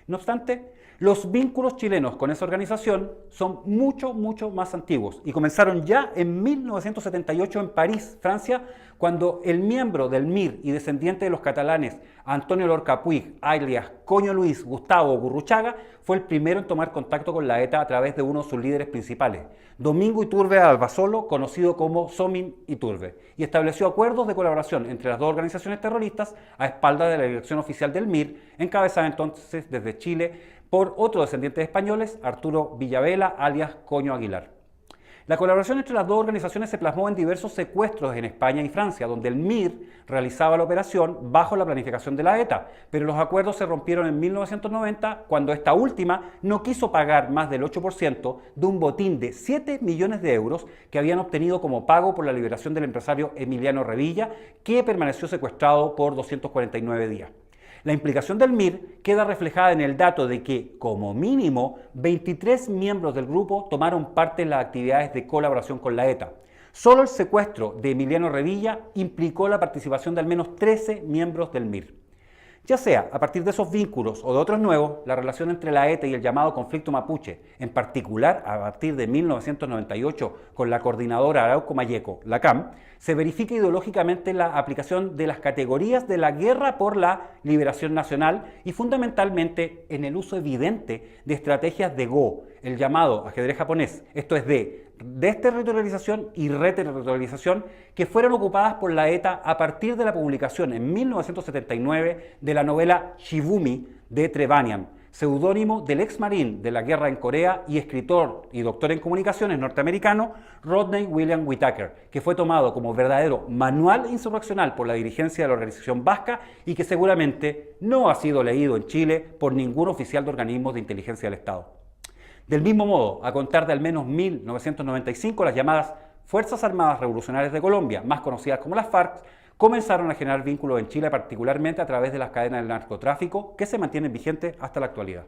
No obstante, los vínculos chilenos con esa organización son mucho más antiguos y comenzaron ya en 1978 en París, Francia, cuando el miembro del MIR y descendiente de los catalanes Antonio Lorca Puig, alias Coño Luis Gustavo Gurruchaga, fue el primero en tomar contacto con la ETA a través de uno de sus líderes principales, Domingo Iturbe Albasolo, conocido como Somin Iturbe, y estableció acuerdos de colaboración entre las dos organizaciones terroristas a espaldas de la dirección oficial del MIR, encabezada entonces desde Chile por otro descendiente de españoles, Arturo Villavela, alias Coño Aguilar. La colaboración entre las dos organizaciones se plasmó en diversos secuestros en España y Francia, donde el MIR realizaba la operación bajo la planificación de la ETA, pero los acuerdos se rompieron en 1990 cuando esta última no quiso pagar más del 8% de un botín de 7 millones de euros que habían obtenido como pago por la liberación del empresario Emiliano Revilla, que permaneció secuestrado por 249 días. La implicación del MIR queda reflejada en el dato de que, como mínimo, 23 miembros del grupo tomaron parte en las actividades de colaboración con la ETA. Solo el secuestro de Emiliano Revilla implicó la participación de al menos 13 miembros del MIR. Ya sea a partir de esos vínculos o de otros nuevos, la relación entre la ETA y el llamado conflicto mapuche, en particular a partir de 1998 con la coordinadora Arauco Mayeco, la CAM, se verifica ideológicamente la aplicación de las categorías de la guerra por la liberación nacional y fundamentalmente en el uso evidente de estrategias de Go, el llamado ajedrez japonés, esto es de desterritorialización y reterritorialización, que fueron ocupadas por la ETA a partir de la publicación en 1979 de la novela Shibumi de Trevanian, seudónimo del ex marín de la guerra en Corea y escritor y doctor en comunicaciones norteamericano Rodney William Whitaker, que fue tomado como verdadero manual insurreccional por la dirigencia de la organización vasca y que seguramente no ha sido leído en Chile por ningún oficial de organismos de inteligencia del Estado. Del mismo modo, a contar de al menos 1995, las llamadas Fuerzas Armadas Revolucionarias de Colombia, más conocidas como las FARC, comenzaron a generar vínculos en Chile, particularmente a través de las cadenas del narcotráfico que se mantienen vigentes hasta la actualidad.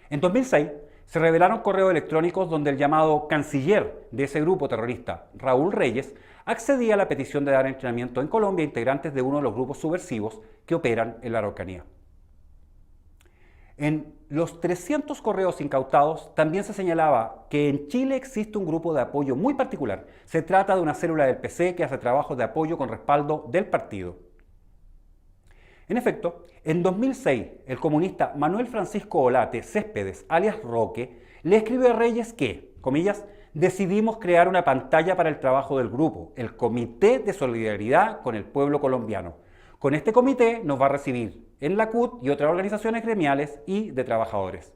En 2006 se revelaron correos electrónicos donde el llamado canciller de ese grupo terrorista, Raúl Reyes, accedía a la petición de dar entrenamiento en Colombia a integrantes de uno de los grupos subversivos que operan en la Araucanía. En los 300 correos incautados también se señalaba que en Chile existe un grupo de apoyo muy particular. Se trata de una célula del PC que hace trabajos de apoyo con respaldo del partido. En efecto, en 2006, el comunista Manuel Francisco Olate Céspedes, alias Roque, le escribió a Reyes que, comillas, decidimos crear una pantalla para el trabajo del grupo, el Comité de Solidaridad con el Pueblo Colombiano. Con este comité nos va a recibir en la CUT y otras organizaciones gremiales y de trabajadores.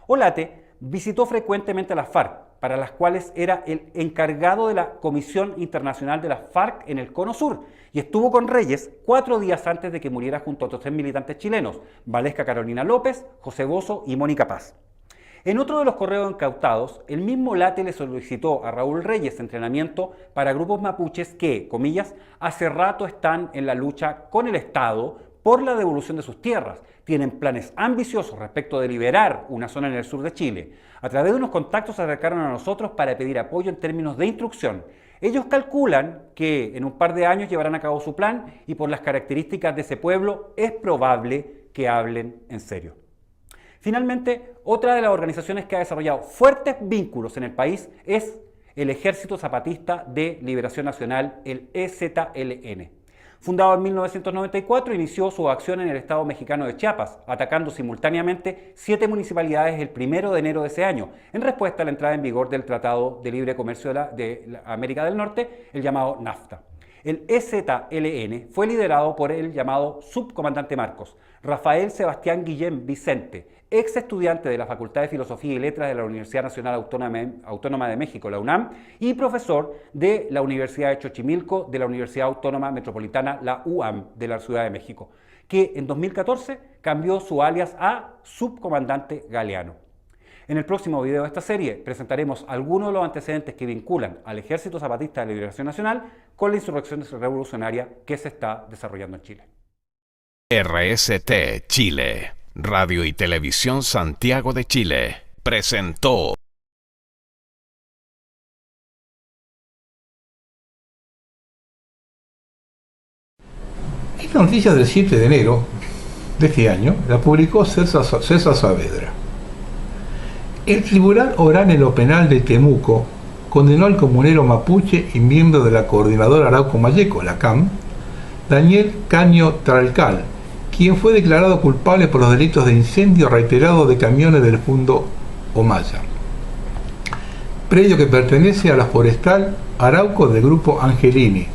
Olate visitó frecuentemente a las FARC, para las cuales era el encargado de la Comisión Internacional de las FARC en el Cono Sur, y estuvo con Reyes 4 días antes de que muriera junto a otros 3 militantes chilenos, Valesca Carolina López, José Bozo y Mónica Paz. En otro de los correos incautados, el mismo Olate le solicitó a Raúl Reyes entrenamiento para grupos mapuches que, comillas, hace rato están en la lucha con el Estado por la devolución de sus tierras. Tienen planes ambiciosos respecto de liberar una zona en el sur de Chile. A través de unos contactos se acercaron a nosotros para pedir apoyo en términos de instrucción. Ellos calculan que en un par de años llevarán a cabo su plan y por las características de ese pueblo es probable que hablen en serio. Finalmente, otra de las organizaciones que ha desarrollado fuertes vínculos en el país es el Ejército Zapatista de Liberación Nacional, el EZLN. Fundado en 1994, inició su acción en el estado mexicano de Chiapas, atacando simultáneamente 7 municipalidades el 1 de enero de ese año, en respuesta a la entrada en vigor del Tratado de Libre Comercio de América del Norte, el llamado NAFTA. El EZLN fue liderado por el llamado subcomandante Marcos, Rafael Sebastián Guillén Vicente, ex estudiante de la Facultad de Filosofía y Letras de la Universidad Nacional Autónoma de México, la UNAM, y profesor de la Universidad de Xochimilco de la Universidad Autónoma Metropolitana, la UAM, de la Ciudad de México, que en 2014 cambió su alias a Subcomandante Galeano. En el próximo video de esta serie presentaremos algunos de los antecedentes que vinculan al Ejército Zapatista de Liberación Nacional con la insurrección revolucionaria que se está desarrollando en Chile. RST Chile, Radio y Televisión Santiago de Chile, presentó Esta noticia del 7 de enero de este año la publicó César Saavedra. El Tribunal Oral en lo Penal de Temuco condenó al comunero mapuche y miembro de la Coordinadora Arauco Mayeco, la CAM, Daniel Caño Tralcal, quien fue declarado culpable por los delitos de incendio reiterado de camiones del Fundo Omaya, predio que pertenece a la Forestal Arauco del Grupo Angelini.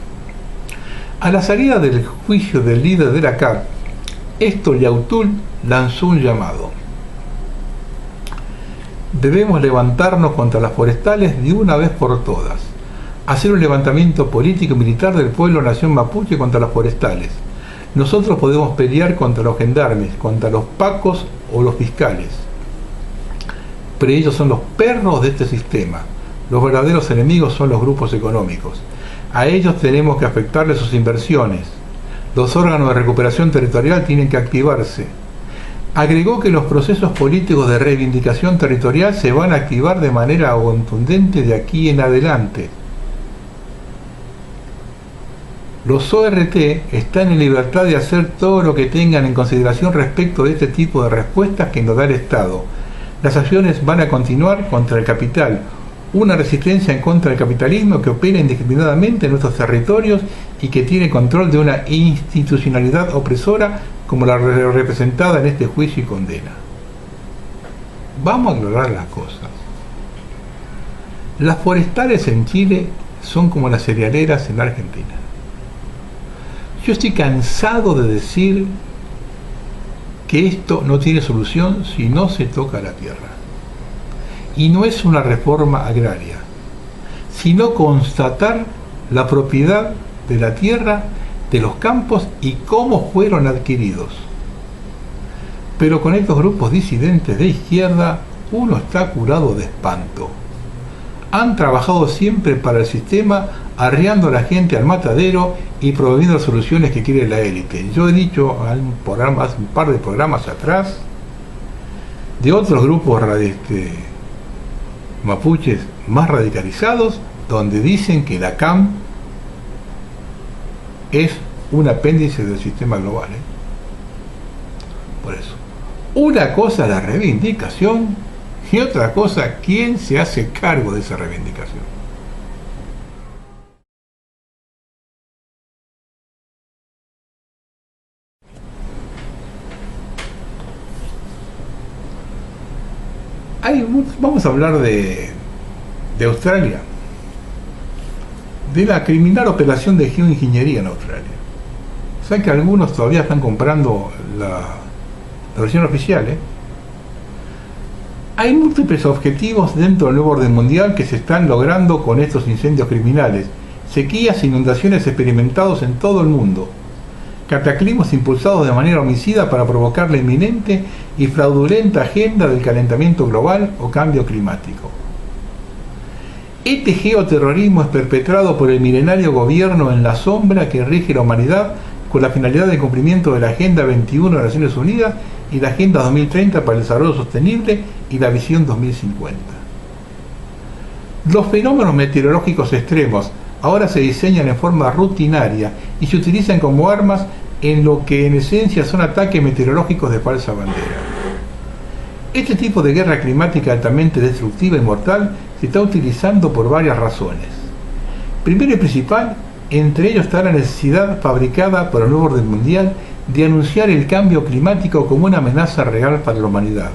A la salida del juicio del líder de la CAP, Héctor Yautul lanzó un llamado: debemos levantarnos contra las forestales de una vez por todas, hacer un levantamiento político y militar del pueblo nación mapuche contra las forestales. Nosotros podemos pelear contra los gendarmes, contra los pacos o los fiscales, pero ellos son los perros de este sistema. Los verdaderos enemigos son los grupos económicos. A ellos tenemos que afectarles sus inversiones. Los órganos de recuperación territorial tienen que activarse. Agregó que los procesos políticos de reivindicación territorial se van a activar de manera contundente de aquí en adelante. Los ORT están en libertad de hacer todo lo que tengan en consideración respecto de este tipo de respuestas que nos da el Estado. Las acciones van a continuar contra el capital, una resistencia en contra del capitalismo que opera indiscriminadamente en nuestros territorios y que tiene control de una institucionalidad opresora como la representada en este juicio y condena. Vamos a aclarar las cosas. Las forestales en Chile son como las cerealeras en Argentina. Yo estoy cansado de decir que esto no tiene solución si no se toca la tierra. Y no es una reforma agraria, sino constatar la propiedad de la tierra, de los campos y cómo fueron adquiridos. Pero con estos grupos disidentes de izquierda uno está curado de espanto. Han trabajado siempre para el sistema, arreando a la gente al matadero y proveyendo soluciones que quiere la élite. Yo he dicho un par de programas atrás de otros grupos mapuches más radicalizados, donde dicen que la CAM es un apéndice del sistema global. Por eso, Una cosa es la reivindicación y otra cosa, quién se hace cargo de esa reivindicación. Vamos a hablar de Australia, de la criminal operación de geoingeniería en Australia. Saben que algunos todavía están comprando la versión oficial, Hay múltiples objetivos dentro del nuevo orden mundial que se están logrando con estos incendios criminales, sequías e inundaciones experimentados en todo el mundo, cataclismos impulsados de manera homicida para provocar la inminente y fraudulenta agenda del calentamiento global o cambio climático. Este geoterrorismo es perpetrado por el milenario gobierno en la sombra que rige la humanidad con la finalidad de cumplimiento de la Agenda 21 de las Naciones Unidas y la Agenda 2030 para el Desarrollo Sostenible y la Visión 2050. Los fenómenos meteorológicos extremos ahora se diseñan en forma rutinaria y se utilizan como armas en lo que en esencia son ataques meteorológicos de falsa bandera. Este tipo de guerra climática altamente destructiva y mortal se está utilizando por varias razones. Primero y principal, entre ellos está la necesidad fabricada por el nuevo orden mundial de anunciar el cambio climático como una amenaza real para la humanidad.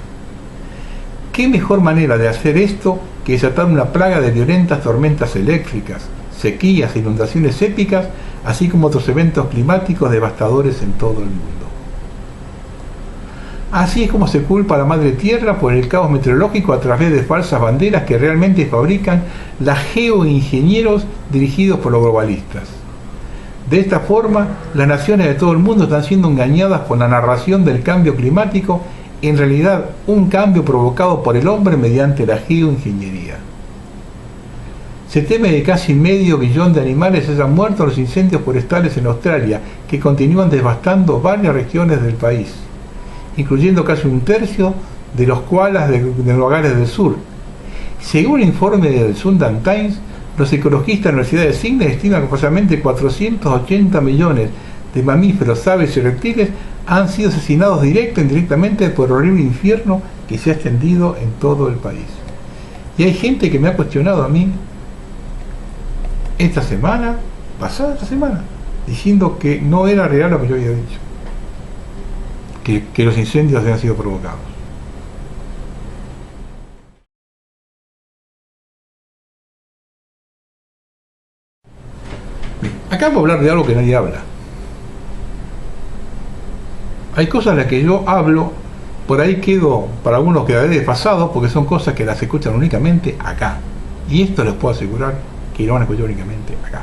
¿Qué mejor manera de hacer esto que desatar una plaga de violentas tormentas eléctricas, sequías e inundaciones épicas, así como otros eventos climáticos devastadores en todo el mundo? Así es como se culpa a la Madre Tierra por el caos meteorológico a través de falsas banderas que realmente fabrican los geoingenieros dirigidos por los globalistas. De esta forma, las naciones de todo el mundo están siendo engañadas con la narración del cambio climático, en realidad un cambio provocado por el hombre mediante la geoingeniería. Se teme que casi medio billón de animales hayan muerto en los incendios forestales en Australia, que continúan devastando varias regiones del país, incluyendo casi un tercio de los koalas de los hogares del sur. Según un informe del Sunday Times, los ecologistas de la Universidad de Sydney estiman que aproximadamente 480 millones de mamíferos, aves y reptiles han sido asesinados directa e indirectamente por el horrible infierno que se ha extendido en todo el país. Y hay gente que me ha cuestionado a mí esta semana, diciendo que no era real lo que yo había dicho, que los incendios habían sido provocados. Bien, acá vamos a hablar de algo que nadie habla. Hay cosas en las que yo hablo, por ahí quedo, para algunos quedaré desfasado, porque son cosas que las escuchan únicamente acá. Y esto les puedo asegurar que lo van a escuchar únicamente acá.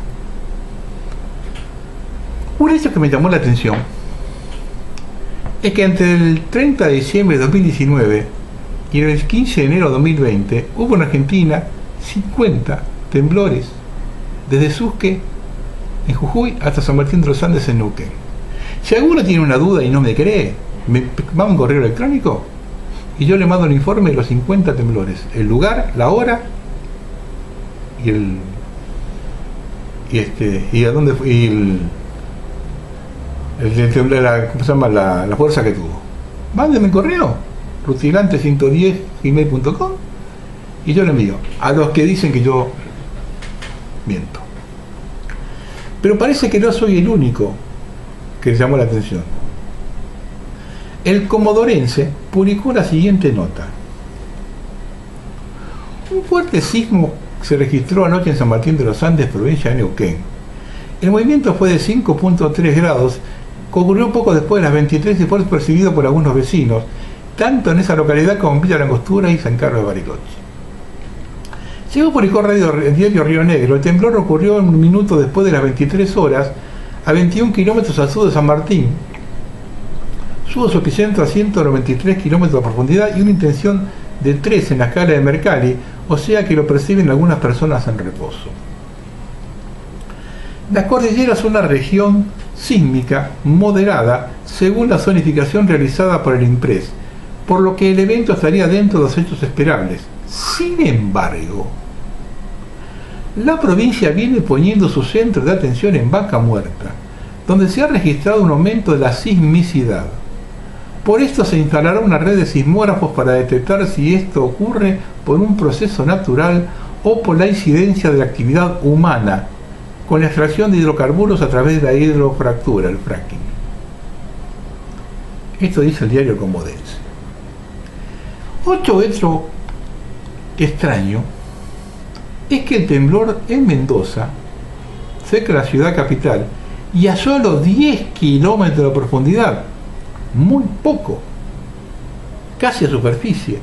Un hecho que me llamó la atención es que entre el 30 de diciembre de 2019 y el 15 de enero de 2020 hubo en Argentina 50 temblores desde Susque en Jujuy hasta San Martín de los Andes en Neuquén. Si alguno tiene una duda y no me cree, me manda un correo electrónico y yo le mando el informe de los 50 temblores, el lugar, la hora y a dónde fue, y ¿cómo se llama? La fuerza que tuvo. Mándenme un correo, rutilante110@gmail.com, y yo le envío a los que dicen que yo miento. Pero parece que no soy el único que les llamó la atención. El comodorense publicó la siguiente nota: un fuerte sismo se registró anoche en San Martín de los Andes, provincia de Neuquén. El movimiento fue de 5.3 grados, que ocurrió poco después de las 23 y fue percibido por algunos vecinos, tanto en esa localidad como en Villa Langostura y San Carlos de Bariloche. Según publicó el diario Río Negro, el temblor ocurrió un minuto después de las 23 horas, a 21 kilómetros al sur de San Martín. Subo su epicentro a 193 kilómetros de profundidad y una intención de 3 en la escala de Mercalli, o sea que lo perciben algunas personas en reposo. Las cordilleras son una región sísmica moderada según la zonificación realizada por el INPRES, por lo que el evento estaría dentro de los hechos esperables. Sin embargo, la provincia viene poniendo su centro de atención en Vaca Muerta, donde se ha registrado un aumento de la sismicidad. Por esto se instalará una red de sismógrafos para detectar si esto ocurre por un proceso natural o por la incidencia de la actividad humana, con la extracción de hidrocarburos a través de la hidrofractura, el fracking. Esto dice el diario Comodense. Otro hecho extraño es que el temblor en Mendoza, cerca de la ciudad capital, y a solo 10 kilómetros de profundidad, muy poco, casi a superficie,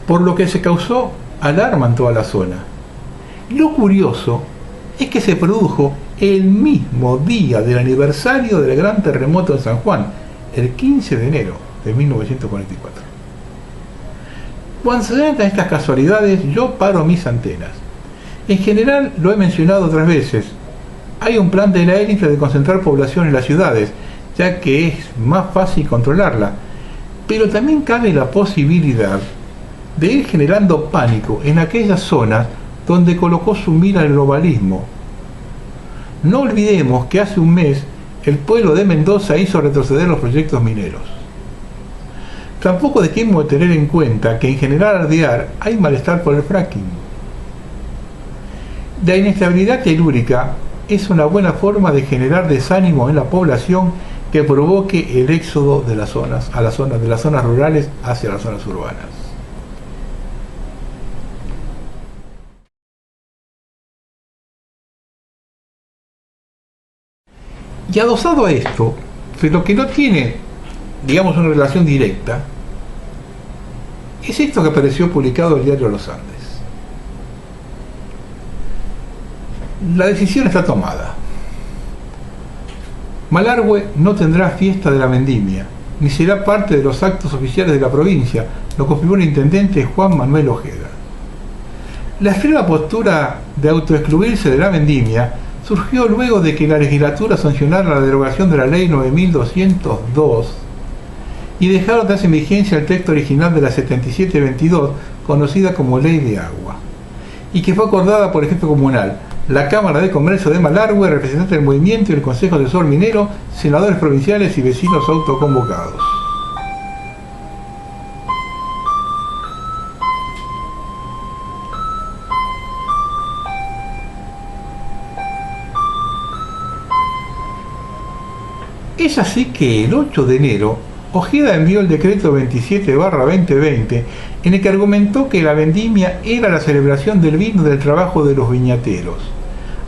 por lo que se causó alarma en toda la zona. Lo curioso es que se produjo el mismo día del aniversario del gran terremoto de San Juan, el 15 de enero de 1944. Cuando se dan estas casualidades, yo paro mis antenas. En general, lo he mencionado otras veces, hay un plan de la élite de concentrar población en las ciudades, ya que es más fácil controlarla, pero también cabe la posibilidad de ir generando pánico en aquellas zonas donde colocó su mira el globalismo. No olvidemos que hace un mes el pueblo de Mendoza hizo retroceder los proyectos mineros. Tampoco dejemos de tener en cuenta que en General Alvear hay malestar por el fracking. La inestabilidad telúrica es una buena forma de generar desánimo en la población que provoque el éxodo de las zonas rurales hacia las zonas urbanas. Y adosado a esto, pero que no tiene, digamos, una relación directa, es esto que apareció publicado en el diario Los Andes. La decisión está tomada. Malargüe no tendrá fiesta de la vendimia, ni será parte de los actos oficiales de la provincia, lo confirmó el intendente Juan Manuel Ojeda. La extrema postura de autoexcluirse de la vendimia surgió luego de que la legislatura sancionara la derogación de la ley 9202 y dejaron de hacer vigencia el texto original de la 7722, conocida como Ley de Agua, y que fue acordada por el jefe comunal, la Cámara de Comercio de Malargüe, representantes del movimiento y el Consejo Asesor Minero, senadores provinciales y vecinos autoconvocados. Es así que el 8 de enero, Ojeda envió el decreto 27/2020 en el que argumentó que la vendimia era la celebración del vino del trabajo de los viñateros,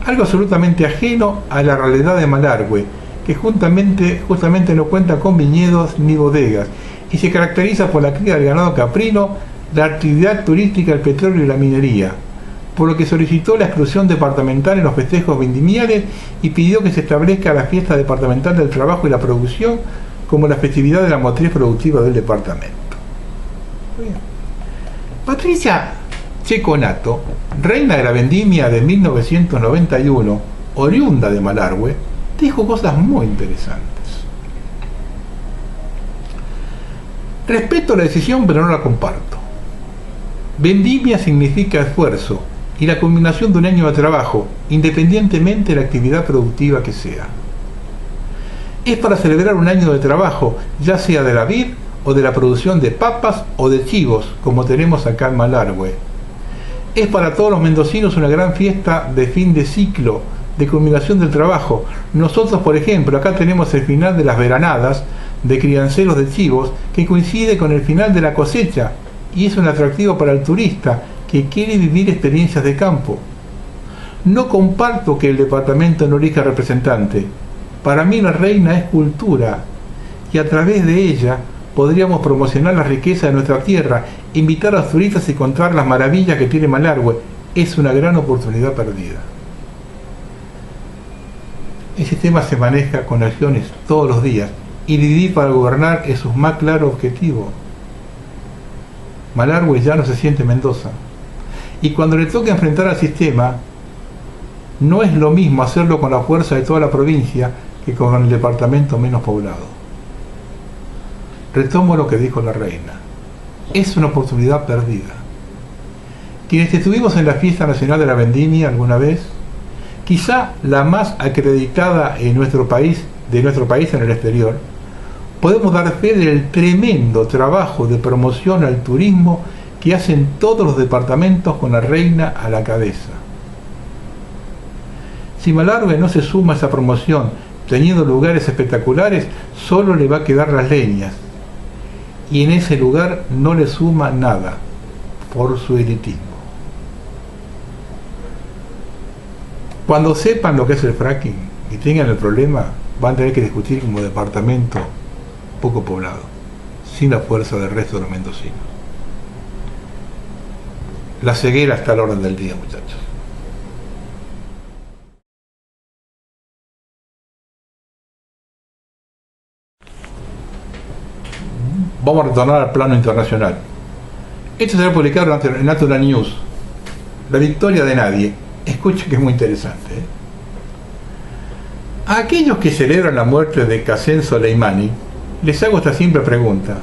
algo absolutamente ajeno a la realidad de Malargüe, que justamente no cuenta con viñedos ni bodegas y se caracteriza por la cría del ganado caprino, la actividad turística, el petróleo y la minería, por lo que solicitó la exclusión departamental en los festejos vendimiales y pidió que se establezca la fiesta departamental del trabajo y la producción como la festividad de la matriz productiva del departamento. Bien. Patricia Checonato, reina de la vendimia de 1991, oriunda de Malargüe, dijo cosas muy interesantes. Respeto la decisión, pero no la comparto. Vendimia significa esfuerzo y la culminación de un año de trabajo, independientemente de la actividad productiva que sea. Es para celebrar un año de trabajo, ya sea de la vid o de la producción de papas o de chivos, como tenemos acá en Malargüe. Es para todos los mendocinos una gran fiesta de fin de ciclo, de culminación del trabajo. Nosotros, por ejemplo, acá tenemos el final de las veranadas de crianceros de chivos, que coincide con el final de la cosecha, y es un atractivo para el turista que quiere vivir experiencias de campo. No comparto que el departamento no elija representante. Para mí la reina es cultura, y a través de ella podríamos promocionar la riqueza de nuestra tierra, invitar a los turistas y contar las maravillas que tiene Malargüe. Es una gran oportunidad perdida. Ese tema se maneja con acciones todos los días, y dividir para gobernar es su más claro objetivo. Malargüe ya no se siente Mendoza, y cuando le toca enfrentar al sistema, no es lo mismo hacerlo con la fuerza de toda la provincia que con el departamento menos poblado. Retomo lo que dijo la reina. Es una oportunidad perdida. Quienes estuvimos en la fiesta nacional de la vendimia alguna vez, quizá la más acreditada en nuestro país, de nuestro país en el exterior, podemos dar fe del tremendo trabajo de promoción al turismo que hacen todos los departamentos con la reina a la cabeza. Si Malargüe no se suma a esa promoción teniendo lugares espectaculares, solo le va a quedar Las Leñas, y en ese lugar no le suma nada por su elitismo. Cuando sepan lo que es el fracking y tengan el problema, van a tener que discutir como departamento poco poblado, sin la fuerza del resto de los mendocinos. La ceguera está a la orden del día, muchachos. Vamos a retornar al plano internacional. Esto será publicado en Natural News. La victoria de nadie. Escuchen que es muy interesante. A aquellos que celebran la muerte de Qasem Soleimani, les hago esta simple pregunta.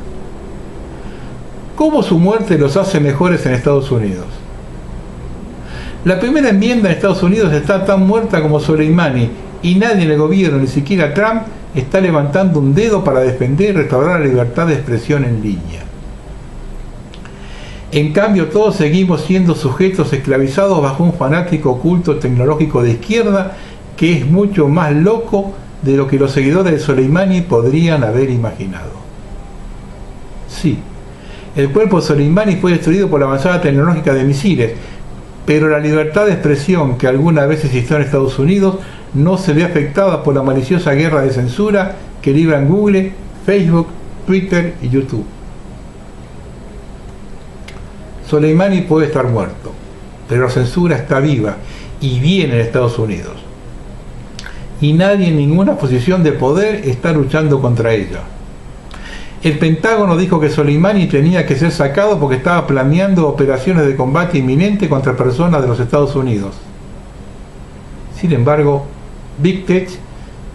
¿Cómo su muerte los hace mejores en Estados Unidos? La primera enmienda en Estados Unidos está tan muerta como Soleimani, y nadie en el gobierno, ni siquiera Trump, está levantando un dedo para defender y restaurar la libertad de expresión en línea. En cambio, todos seguimos siendo sujetos esclavizados bajo un fanático culto tecnológico de izquierda que es mucho más loco de lo que los seguidores de Soleimani podrían haber imaginado. Sí, el cuerpo de Soleimani fue destruido por la avanzada tecnológica de misiles, pero la libertad de expresión que alguna vez existió en Estados Unidos no se ve afectada por la maliciosa guerra de censura que libran Google, Facebook, Twitter y YouTube. Soleimani puede estar muerto, pero la censura está viva y viene en Estados Unidos. Y nadie en ninguna posición de poder está luchando contra ella. El Pentágono dijo que Soleimani tenía que ser sacado porque estaba planeando operaciones de combate inminente contra personas de los Estados Unidos. Sin embargo, Big Tech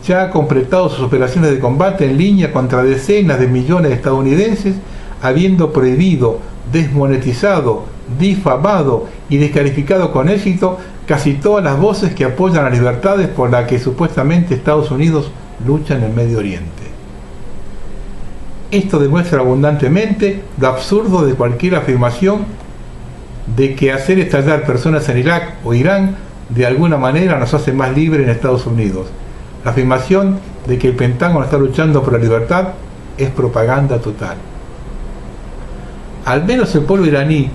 ya ha completado sus operaciones de combate en línea contra decenas de millones de estadounidenses, habiendo prohibido, desmonetizado, difamado y descalificado con éxito casi todas las voces que apoyan las libertades por las que supuestamente Estados Unidos lucha en el Medio Oriente. Esto demuestra abundantemente lo absurdo de cualquier afirmación de que hacer estallar personas en Irak o Irán de alguna manera nos hace más libres en Estados Unidos. La afirmación de que el Pentágono está luchando por la libertad es propaganda total. Al menos el pueblo iraní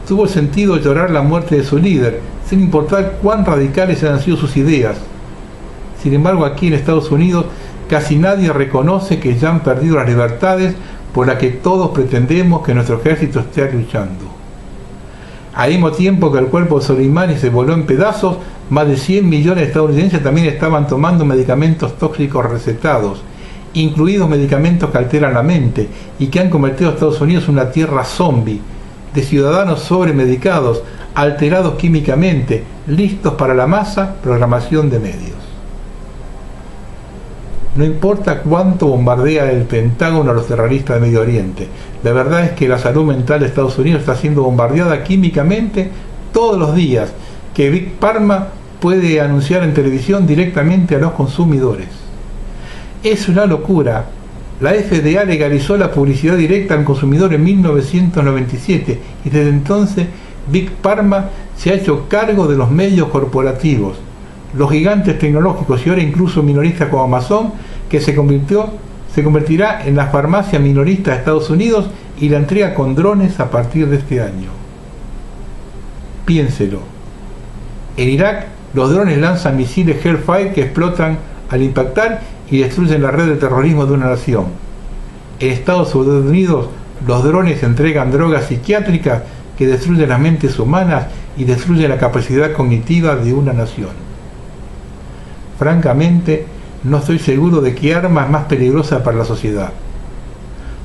tuvo el sentido de llorar la muerte de su líder, sin importar cuán radicales hayan sido sus ideas. Sin embargo, aquí en Estados Unidos casi nadie reconoce que ya han perdido las libertades por las que todos pretendemos que nuestro ejército esté luchando. Al mismo tiempo que el cuerpo de Soleimani se voló en pedazos, más de 100 millones de estadounidenses también estaban tomando medicamentos tóxicos recetados, incluidos medicamentos que alteran la mente y que han convertido a Estados Unidos en una tierra zombie, de ciudadanos sobremedicados, alterados químicamente, listos para la masa programación de medios. No importa cuánto bombardea el Pentágono a los terroristas de Medio Oriente, la verdad es que la salud mental de Estados Unidos está siendo bombardeada químicamente todos los días, que Big Pharma puede anunciar en televisión directamente a los consumidores. Es una locura. La FDA legalizó la publicidad directa al consumidor en 1997 y desde entonces Big Pharma se ha hecho cargo de los medios corporativos, los gigantes tecnológicos y ahora incluso minoristas como Amazon, que se convertirá en la farmacia minorista de Estados Unidos y la entrega con drones a partir de este año. Piénselo. En Irak, los drones lanzan misiles Hellfire que explotan al impactar y destruyen la red de terrorismo de una nación. En Estados Unidos, los drones entregan drogas psiquiátricas que destruyen las mentes humanas y destruyen la capacidad cognitiva de una nación. Francamente, no estoy seguro de qué arma es más peligrosa para la sociedad.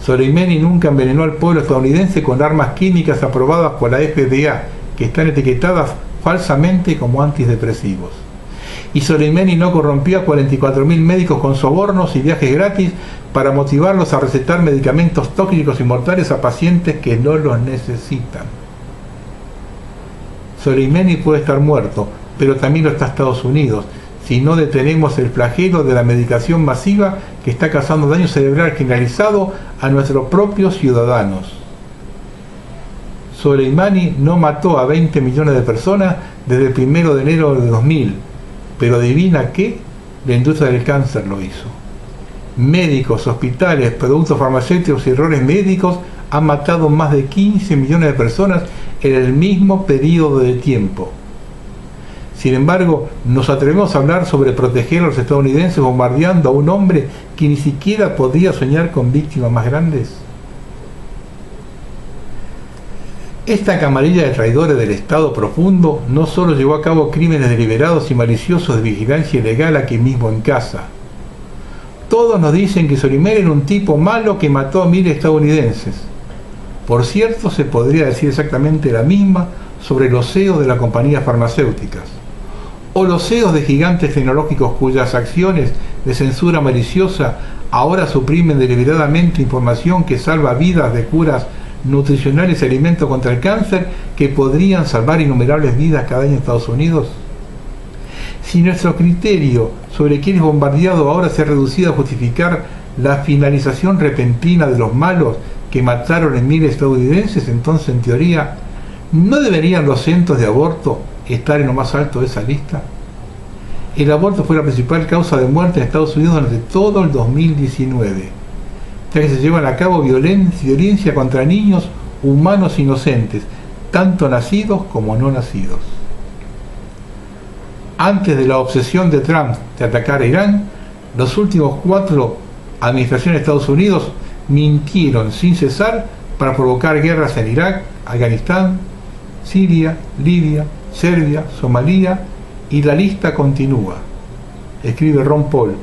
Soleimani nunca envenenó al pueblo estadounidense con armas químicas aprobadas por la FDA, que están etiquetadas falsamente como antidepresivos. Y Soleimani no corrompió a 44.000 médicos con sobornos y viajes gratis para motivarlos a recetar medicamentos tóxicos y mortales a pacientes que no los necesitan. Soleimani puede estar muerto, pero también lo está Estados Unidos. si no detenemos el flagelo de la medicación masiva que está causando daño cerebral generalizado a nuestros propios ciudadanos. Soleimani no mató a 20 millones de personas desde el 1 de enero de 2000, pero adivina qué, la industria del cáncer lo hizo. Médicos, hospitales, productos farmacéuticos y errores médicos han matado más de 15 millones de personas en el mismo periodo de tiempo. Sin embargo, nos atrevemos a hablar sobre proteger a los estadounidenses bombardeando a un hombre que ni siquiera podía soñar con víctimas más grandes. Esta camarilla de traidores del Estado profundo no solo llevó a cabo crímenes deliberados y maliciosos de vigilancia ilegal aquí mismo en casa. Todos nos dicen que Soleimani era un tipo malo que mató a 1000 estadounidenses. Por cierto, se podría decir exactamente la misma sobre los CEOs de las compañías farmacéuticas, o los CEOs de gigantes tecnológicos cuyas acciones de censura maliciosa ahora suprimen deliberadamente información que salva vidas de curas nutricionales y alimentos contra el cáncer que podrían salvar innumerables vidas cada año en Estados Unidos. Si nuestro criterio sobre quién es bombardeado ahora se ha reducido a justificar la finalización repentina de los malos que mataron en 1000 estadounidenses, entonces en teoría, ¿no deberían los centros de aborto estar en lo más alto de esa lista? El aborto fue la principal causa de muerte en Estados Unidos durante todo el 2019, ya que se llevan a cabo violencia contra niños humanos inocentes, tanto nacidos como no nacidos. Antes de la obsesión de Trump de atacar a Irán, los últimos 4 administraciones de Estados Unidos mintieron sin cesar para provocar guerras en Irak, Afganistán, Siria, Libia, Serbia, Somalia, y la lista continúa. Escribe Ron Paul: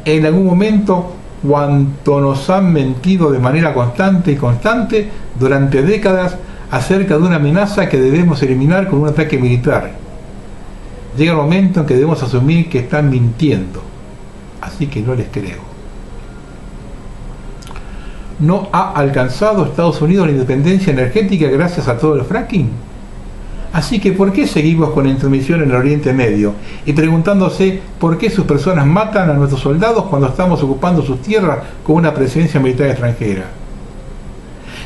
en algún momento, cuanto nos han mentido de manera constante durante décadas acerca de una amenaza que debemos eliminar con un ataque militar. Llega el momento en que debemos asumir que están mintiendo, así que no les creo. ¿No ha alcanzado Estados Unidos la independencia energética gracias a todo el fracking? Así que ¿por qué seguimos con la intromisión en el Oriente Medio? Y preguntándose por qué sus personas matan a nuestros soldados cuando estamos ocupando sus tierras con una presencia militar extranjera.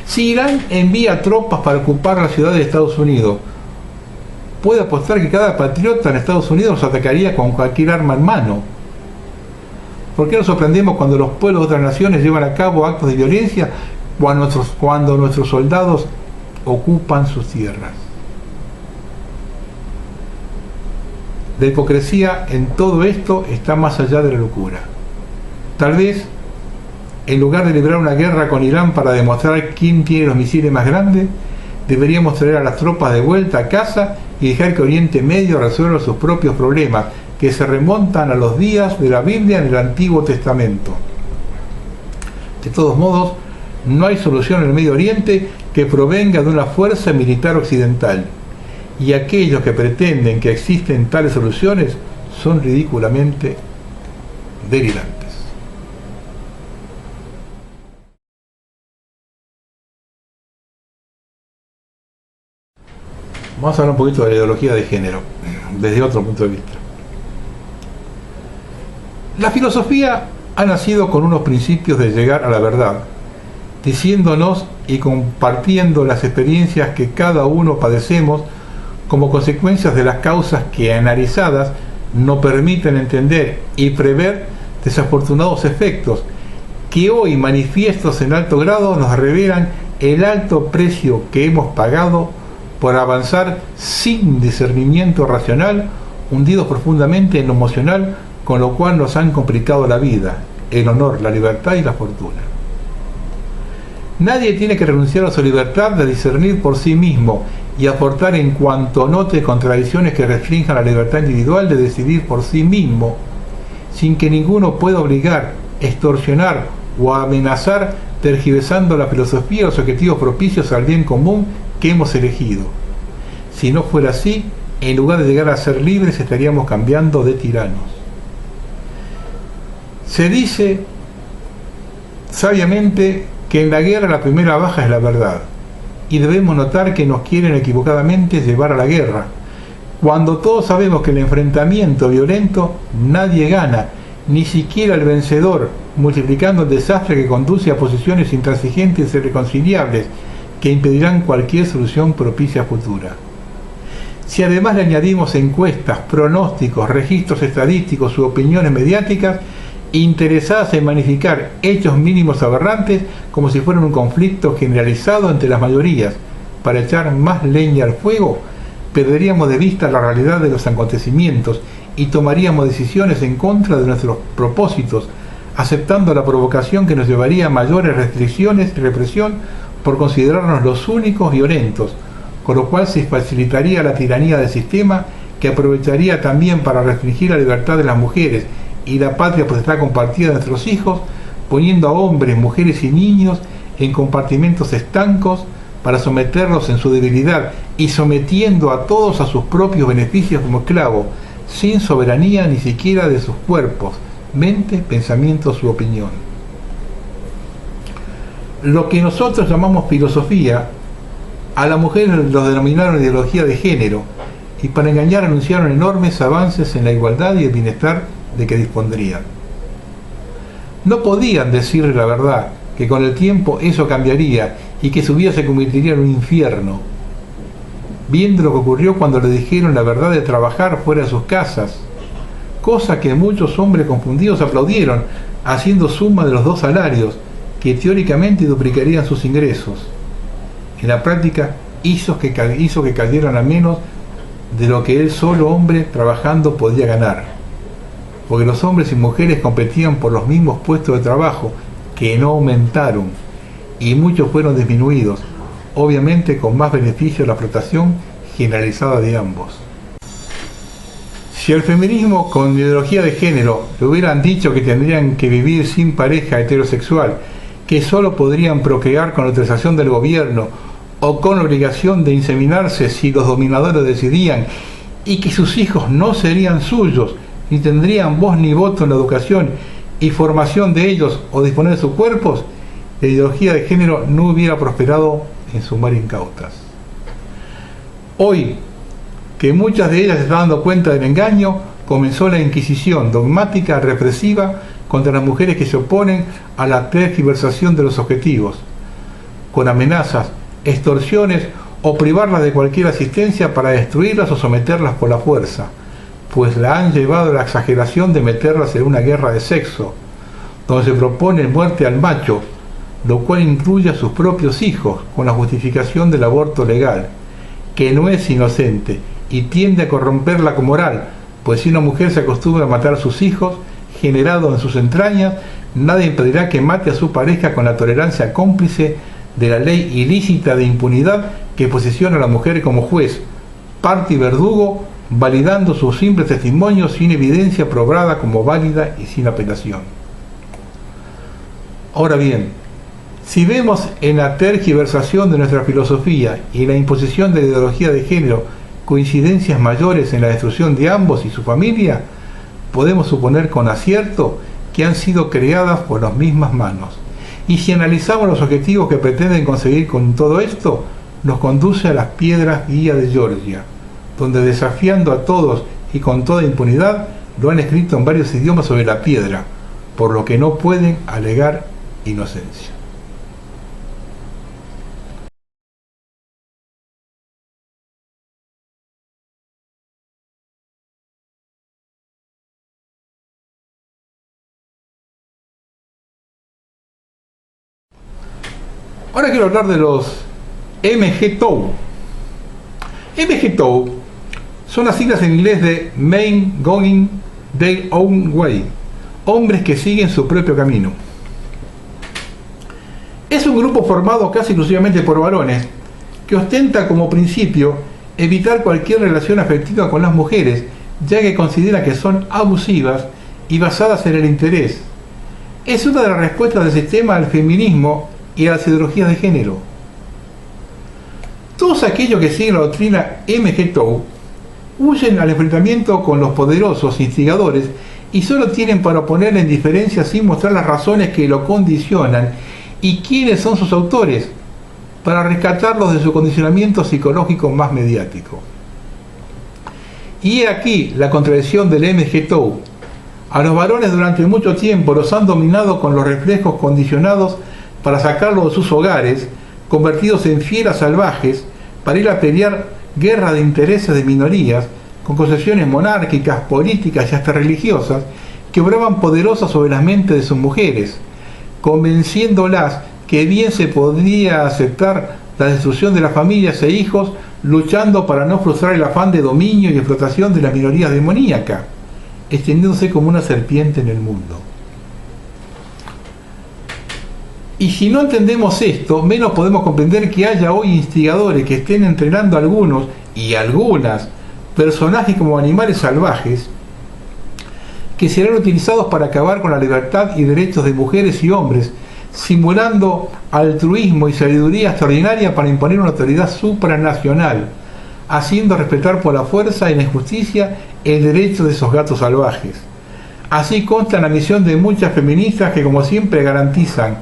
Si Irán envía tropas para ocupar la ciudad de Estados Unidos, puede apostar que cada patriota en Estados Unidos los atacaría con cualquier arma en mano. ¿Por qué nos sorprendemos cuando los pueblos de otras naciones llevan a cabo actos de violencia cuando nuestros soldados ocupan sus tierras? La hipocresía en todo esto está más allá de la locura. Tal vez, en lugar de librar una guerra con Irán para demostrar quién tiene los misiles más grandes, deberíamos traer a las tropas de vuelta a casa y dejar que Oriente Medio resuelva sus propios problemas, que se remontan a los días de la Biblia en el Antiguo Testamento. De todos modos, no hay solución en el Medio Oriente que provenga de una fuerza militar occidental, y aquellos que pretenden que existen tales soluciones son ridículamente delirantes. Vamos a hablar un poquito de la ideología de género, desde otro punto de vista. La filosofía ha nacido con unos principios de llegar a la verdad, diciéndonos y compartiendo las experiencias que cada uno padecemos como consecuencias de las causas que, analizadas, nos permiten entender y prever desafortunados efectos que hoy, manifiestos en alto grado, nos revelan el alto precio que hemos pagado por avanzar sin discernimiento racional, hundidos profundamente en lo emocional, con lo cual nos han complicado la vida, el honor, la libertad y la fortuna. Nadie tiene que renunciar a su libertad de discernir por sí mismo y aportar en cuanto note contradicciones que restrinjan la libertad individual de decidir por sí mismo, sin que ninguno pueda obligar, extorsionar o amenazar, tergiversando la filosofía y los objetivos propicios al bien común que hemos elegido. Si no fuera así, en lugar de llegar a ser libres, estaríamos cambiando de tiranos. Se dice sabiamente que en la guerra la primera baja es la verdad, y debemos notar que nos quieren equivocadamente llevar a la guerra, Cuando todos sabemos que el enfrentamiento violento nadie gana, ni siquiera el vencedor, multiplicando el desastre que conduce a posiciones intransigentes e irreconciliables que impedirán cualquier solución propicia futura. Si además le añadimos encuestas, pronósticos, registros estadísticos u opiniones mediáticas interesadas en magnificar hechos mínimos aberrantes como si fueran un conflicto generalizado entre las mayorías para echar más leña al fuego, perderíamos de vista la realidad de los acontecimientos y tomaríamos decisiones en contra de nuestros propósitos, aceptando la provocación que nos llevaría a mayores restricciones y represión por considerarnos los únicos violentos, con lo cual se facilitaría la tiranía del sistema, que aprovecharía también para restringir la libertad de las mujeres y la patria potestad compartida de nuestros hijos, poniendo a hombres, mujeres y niños en compartimentos estancos para someterlos en su debilidad y sometiendo a todos a sus propios beneficios como esclavos, sin soberanía ni siquiera de sus cuerpos, mente, pensamientos u opinión. Lo que nosotros llamamos filosofía, a la mujer los denominaron ideología de género, y para engañar anunciaron enormes avances en la igualdad y el bienestar de que dispondrían. No podían decirle la verdad, que con el tiempo eso cambiaría y que su vida se convertiría en un infierno, viendo lo que ocurrió cuando le dijeron la verdad de trabajar fuera de sus casas, cosa que muchos hombres confundidos aplaudieron, haciendo suma de los 2 salarios, que teóricamente duplicarían sus ingresos. En la práctica hizo que cayeran a menos de lo que él solo hombre trabajando podía ganar, porque los hombres y mujeres competían por los mismos puestos de trabajo, que no aumentaron, y muchos fueron disminuidos, obviamente con más beneficio de la explotación generalizada de ambos. Si al feminismo con ideología de género le hubieran dicho que tendrían que vivir sin pareja heterosexual, que solo podrían procrear con autorización del gobierno o con obligación de inseminarse si los dominadores decidían, y que sus hijos no serían suyos, ni tendrían voz ni voto en la educación y formación de ellos o disponer de sus cuerpos, la ideología de género no hubiera prosperado en sus más incautas. Hoy, que muchas de ellas se están dando cuenta del engaño, comenzó la inquisición dogmática represiva contra las mujeres que se oponen a la tergiversación de los objetivos, con amenazas, extorsiones o privarlas de cualquier asistencia para destruirlas o someterlas por la fuerza, pues la han llevado a la exageración de meterlas en una guerra de sexo, donde se propone muerte al macho, lo cual incluye a sus propios hijos, con la justificación del aborto legal, que no es inocente y tiende a corromper la moral, pues si una mujer se acostumbra a matar a sus hijos, generado en sus entrañas, nada impedirá que mate a su pareja con la tolerancia cómplice de la ley ilícita de impunidad que posiciona a la mujer como juez, parte y verdugo, validando su simple testimonio sin evidencia probada como válida y sin apelación. Ahora bien, si vemos en la tergiversación de nuestra filosofía y la imposición de la ideología de género coincidencias mayores en la destrucción de ambos y su familia, podemos suponer con acierto que han sido creadas por las mismas manos. Y si analizamos los objetivos que pretenden conseguir con todo esto, nos conduce a las piedras guía de Georgia, donde desafiando a todos y con toda impunidad, lo han escrito en varios idiomas sobre la piedra, por lo que no pueden alegar inocencia. Ahora quiero hablar de los MGTOW. MGTOW son las siglas en inglés de Men Going Their Own Way, hombres que siguen su propio camino. Es un grupo formado casi exclusivamente por varones que ostenta como principio evitar cualquier relación afectiva con las mujeres, ya que considera que son abusivas y basadas en el interés. Es una de las respuestas del sistema al feminismo y a las ideologías de género. Todos aquellos que siguen la doctrina MGTOW huyen al enfrentamiento con los poderosos instigadores y solo tienen para ponerle en diferencia sin mostrar las razones que lo condicionan y quiénes son sus autores, para rescatarlos de su condicionamiento psicológico más mediático. Y he aquí la contradicción del MGTOW. A los varones durante mucho tiempo los han dominado con los reflejos condicionados para sacarlos de sus hogares, convertidos en fieras salvajes, para ir a pelear guerra de intereses de minorías, con concepciones monárquicas, políticas y hasta religiosas, que obraban poderosas sobre las mentes de sus mujeres, convenciéndolas que bien se podía aceptar la destrucción de las familias e hijos, luchando para no frustrar el afán de dominio y explotación de las minorías demoníacas, extendiéndose como una serpiente en el mundo. Y si no entendemos esto, menos podemos comprender que haya hoy instigadores que estén entrenando a algunos y algunas personajes como animales salvajes que serán utilizados para acabar con la libertad y derechos de mujeres y hombres, simulando altruismo y sabiduría extraordinaria para imponer una autoridad supranacional, haciendo respetar por la fuerza y la injusticia el derecho de esos gatos salvajes. Así consta en la misión de muchas feministas que, como siempre, garantizan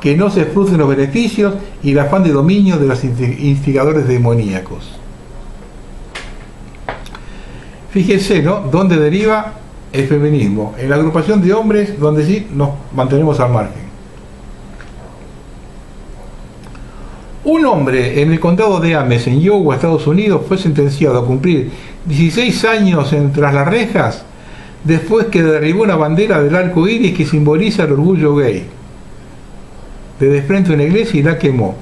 que no se frustren los beneficios y el afán de dominio de los instigadores demoníacos. Fíjense, ¿no?, dónde deriva el feminismo, en la agrupación de hombres donde sí nos mantenemos al margen. Un hombre en el condado de Ames, en Iowa, Estados Unidos, fue sentenciado a cumplir 16 años tras las rejas después que derribó una bandera del arco iris que simboliza el orgullo gay de frente a una iglesia y la quemó.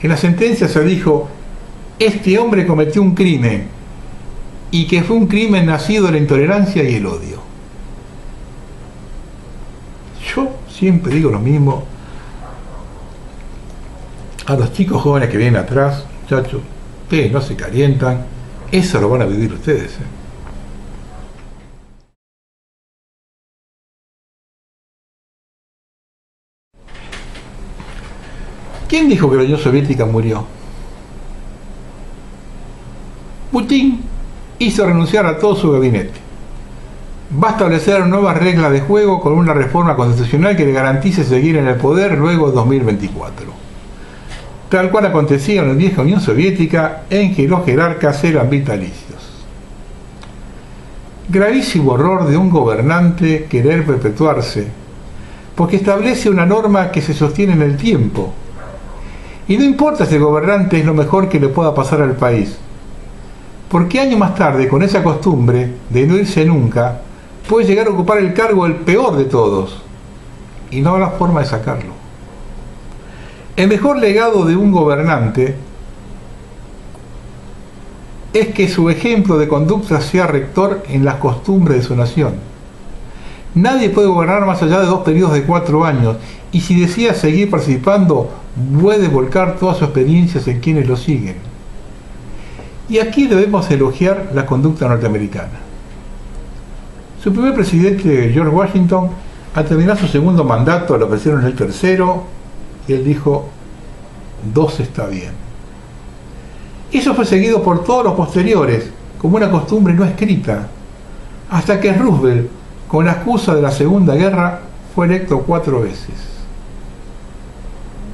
En la sentencia se dijo: este hombre cometió un crimen, y que fue un crimen nacido de la intolerancia y el odio. Yo siempre digo lo mismo a los chicos jóvenes que vienen atrás: muchachos, ustedes no se calientan, eso lo van a vivir ustedes, ¿Quién dijo que la Unión Soviética murió? Putin hizo renunciar a todo su gabinete. Va a establecer nuevas reglas de juego con una reforma constitucional que le garantice seguir en el poder luego de 2024. Tal cual acontecía en la vieja Unión Soviética, en que los jerarcas eran vitalicios. Gravísimo error de un gobernante querer perpetuarse, porque establece una norma que se sostiene en el tiempo. Y no importa si el gobernante es lo mejor que le pueda pasar al país, porque años más tarde, con esa costumbre de no irse nunca, puede llegar a ocupar el cargo el peor de todos, y no habrá forma de sacarlo. El mejor legado de un gobernante es que su ejemplo de conducta sea rector en las costumbres de su nación. Nadie puede gobernar más allá de 2 periodos de 4 años, y si desea seguir participando, puede volcar todas sus experiencias en quienes lo siguen. Y aquí debemos elogiar la conducta norteamericana. Su primer presidente, George Washington, al terminar su segundo mandato, le ofrecieron el tercero, y él dijo: 2 está bien. Eso fue seguido por todos los posteriores, como una costumbre no escrita, hasta que Roosevelt, con la excusa de la Segunda Guerra, fue electo 4 veces.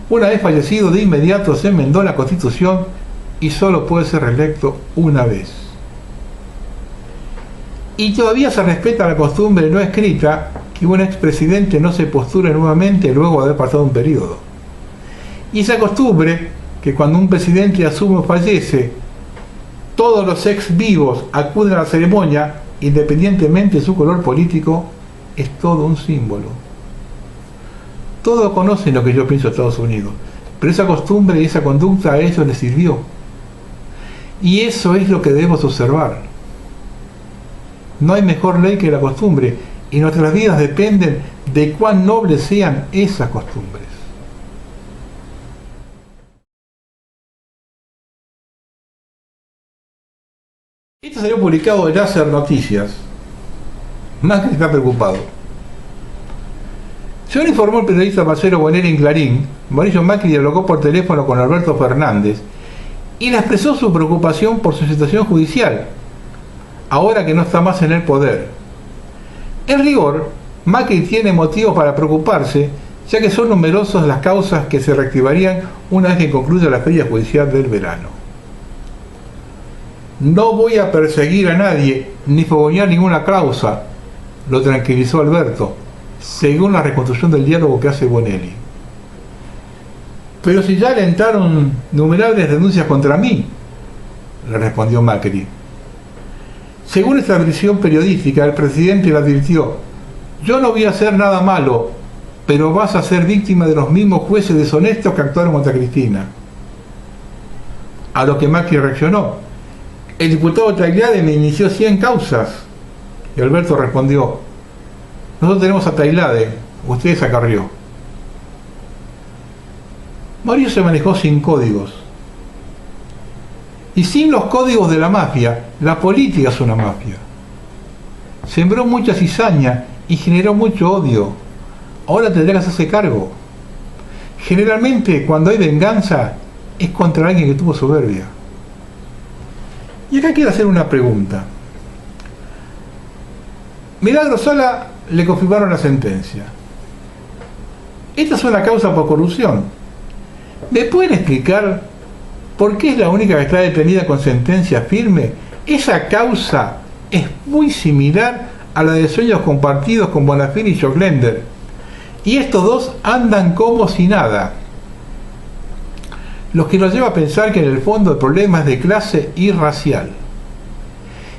Una vez fallecido, de inmediato se enmendó la Constitución y solo puede ser reelecto una vez. Y todavía se respeta la costumbre no escrita que un expresidente no se postule nuevamente luego de haber pasado un periodo. Y esa costumbre, que cuando un presidente asume o fallece, todos los ex vivos acuden a la ceremonia, independientemente de su color político, es todo un símbolo. Todos conocen lo que yo pienso de Estados Unidos, pero esa costumbre y esa conducta a ellos les sirvió. Y eso es lo que debemos observar. No hay mejor ley que la costumbre, y nuestras vidas dependen de cuán nobles sean esas costumbres. Esto salió publicado en Láser Noticias. Macri está preocupado. Según informó el periodista Marcelo Bonelli en Clarín, Mauricio Macri dialogó por teléfono con Alberto Fernández y le expresó su preocupación por su situación judicial, ahora que no está más en el poder. En rigor, Macri tiene motivos para preocuparse, ya que son numerosas las causas que se reactivarían una vez que concluya la feria judicial del verano. No voy a perseguir a nadie, ni fogonear ninguna causa, lo tranquilizó Alberto, según la reconstrucción del diálogo que hace Bonelli. Pero si ya alentaron innumerables denuncias contra mí, le respondió Macri. Según esta versión periodística, el presidente le advirtió: yo no voy a hacer nada malo, pero vas a ser víctima de los mismos jueces deshonestos que actuaron contra Cristina. A lo que Macri reaccionó: el diputado Tailade me inició 100 causas. Y Alberto respondió: nosotros tenemos a Tailade, ustedes a Carrió. Mauricio se manejó sin códigos. Y sin los códigos de la mafia, la política es una mafia. Sembró mucha cizaña y generó mucho odio. Ahora tendrá que hacerse cargo. Generalmente, cuando hay venganza, es contra alguien que tuvo soberbia. Y acá quiero hacer una pregunta. Milagro Sala le confirmaron la sentencia. Esta es una causa por corrupción. ¿Me pueden explicar por qué es la única que está detenida con sentencia firme? Esa causa es muy similar a la de Sueños Compartidos con Bonafini y Joclender. Y estos dos andan como si nada. Lo que nos lleva a pensar que en el fondo el problema es de clase y racial.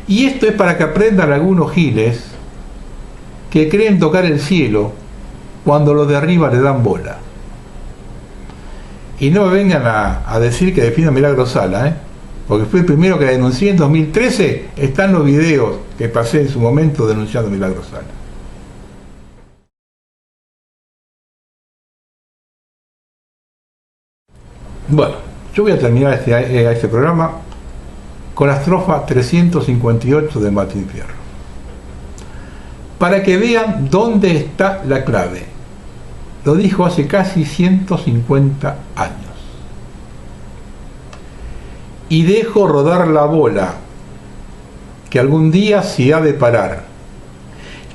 Y esto es para que aprendan algunos giles que creen tocar el cielo cuando los de arriba le dan bola. Y no me vengan a decir que defiendo a Milagro Sala, porque fue el primero que la denuncié en 2013. Están los videos que pasé en su momento denunciando a Milagro Sala. Bueno, yo voy a terminar este programa con la estrofa 358 de Martín Fierro, para que vean dónde está la clave. Lo dijo hace casi 150 años. Y dejo rodar la bola, que algún día se ha de parar.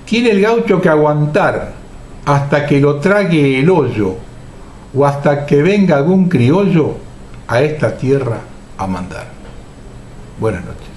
Tiene el gaucho que aguantar hasta que lo trague el hoyo, o hasta que venga algún criollo a esta tierra a mandar. Buenas noches.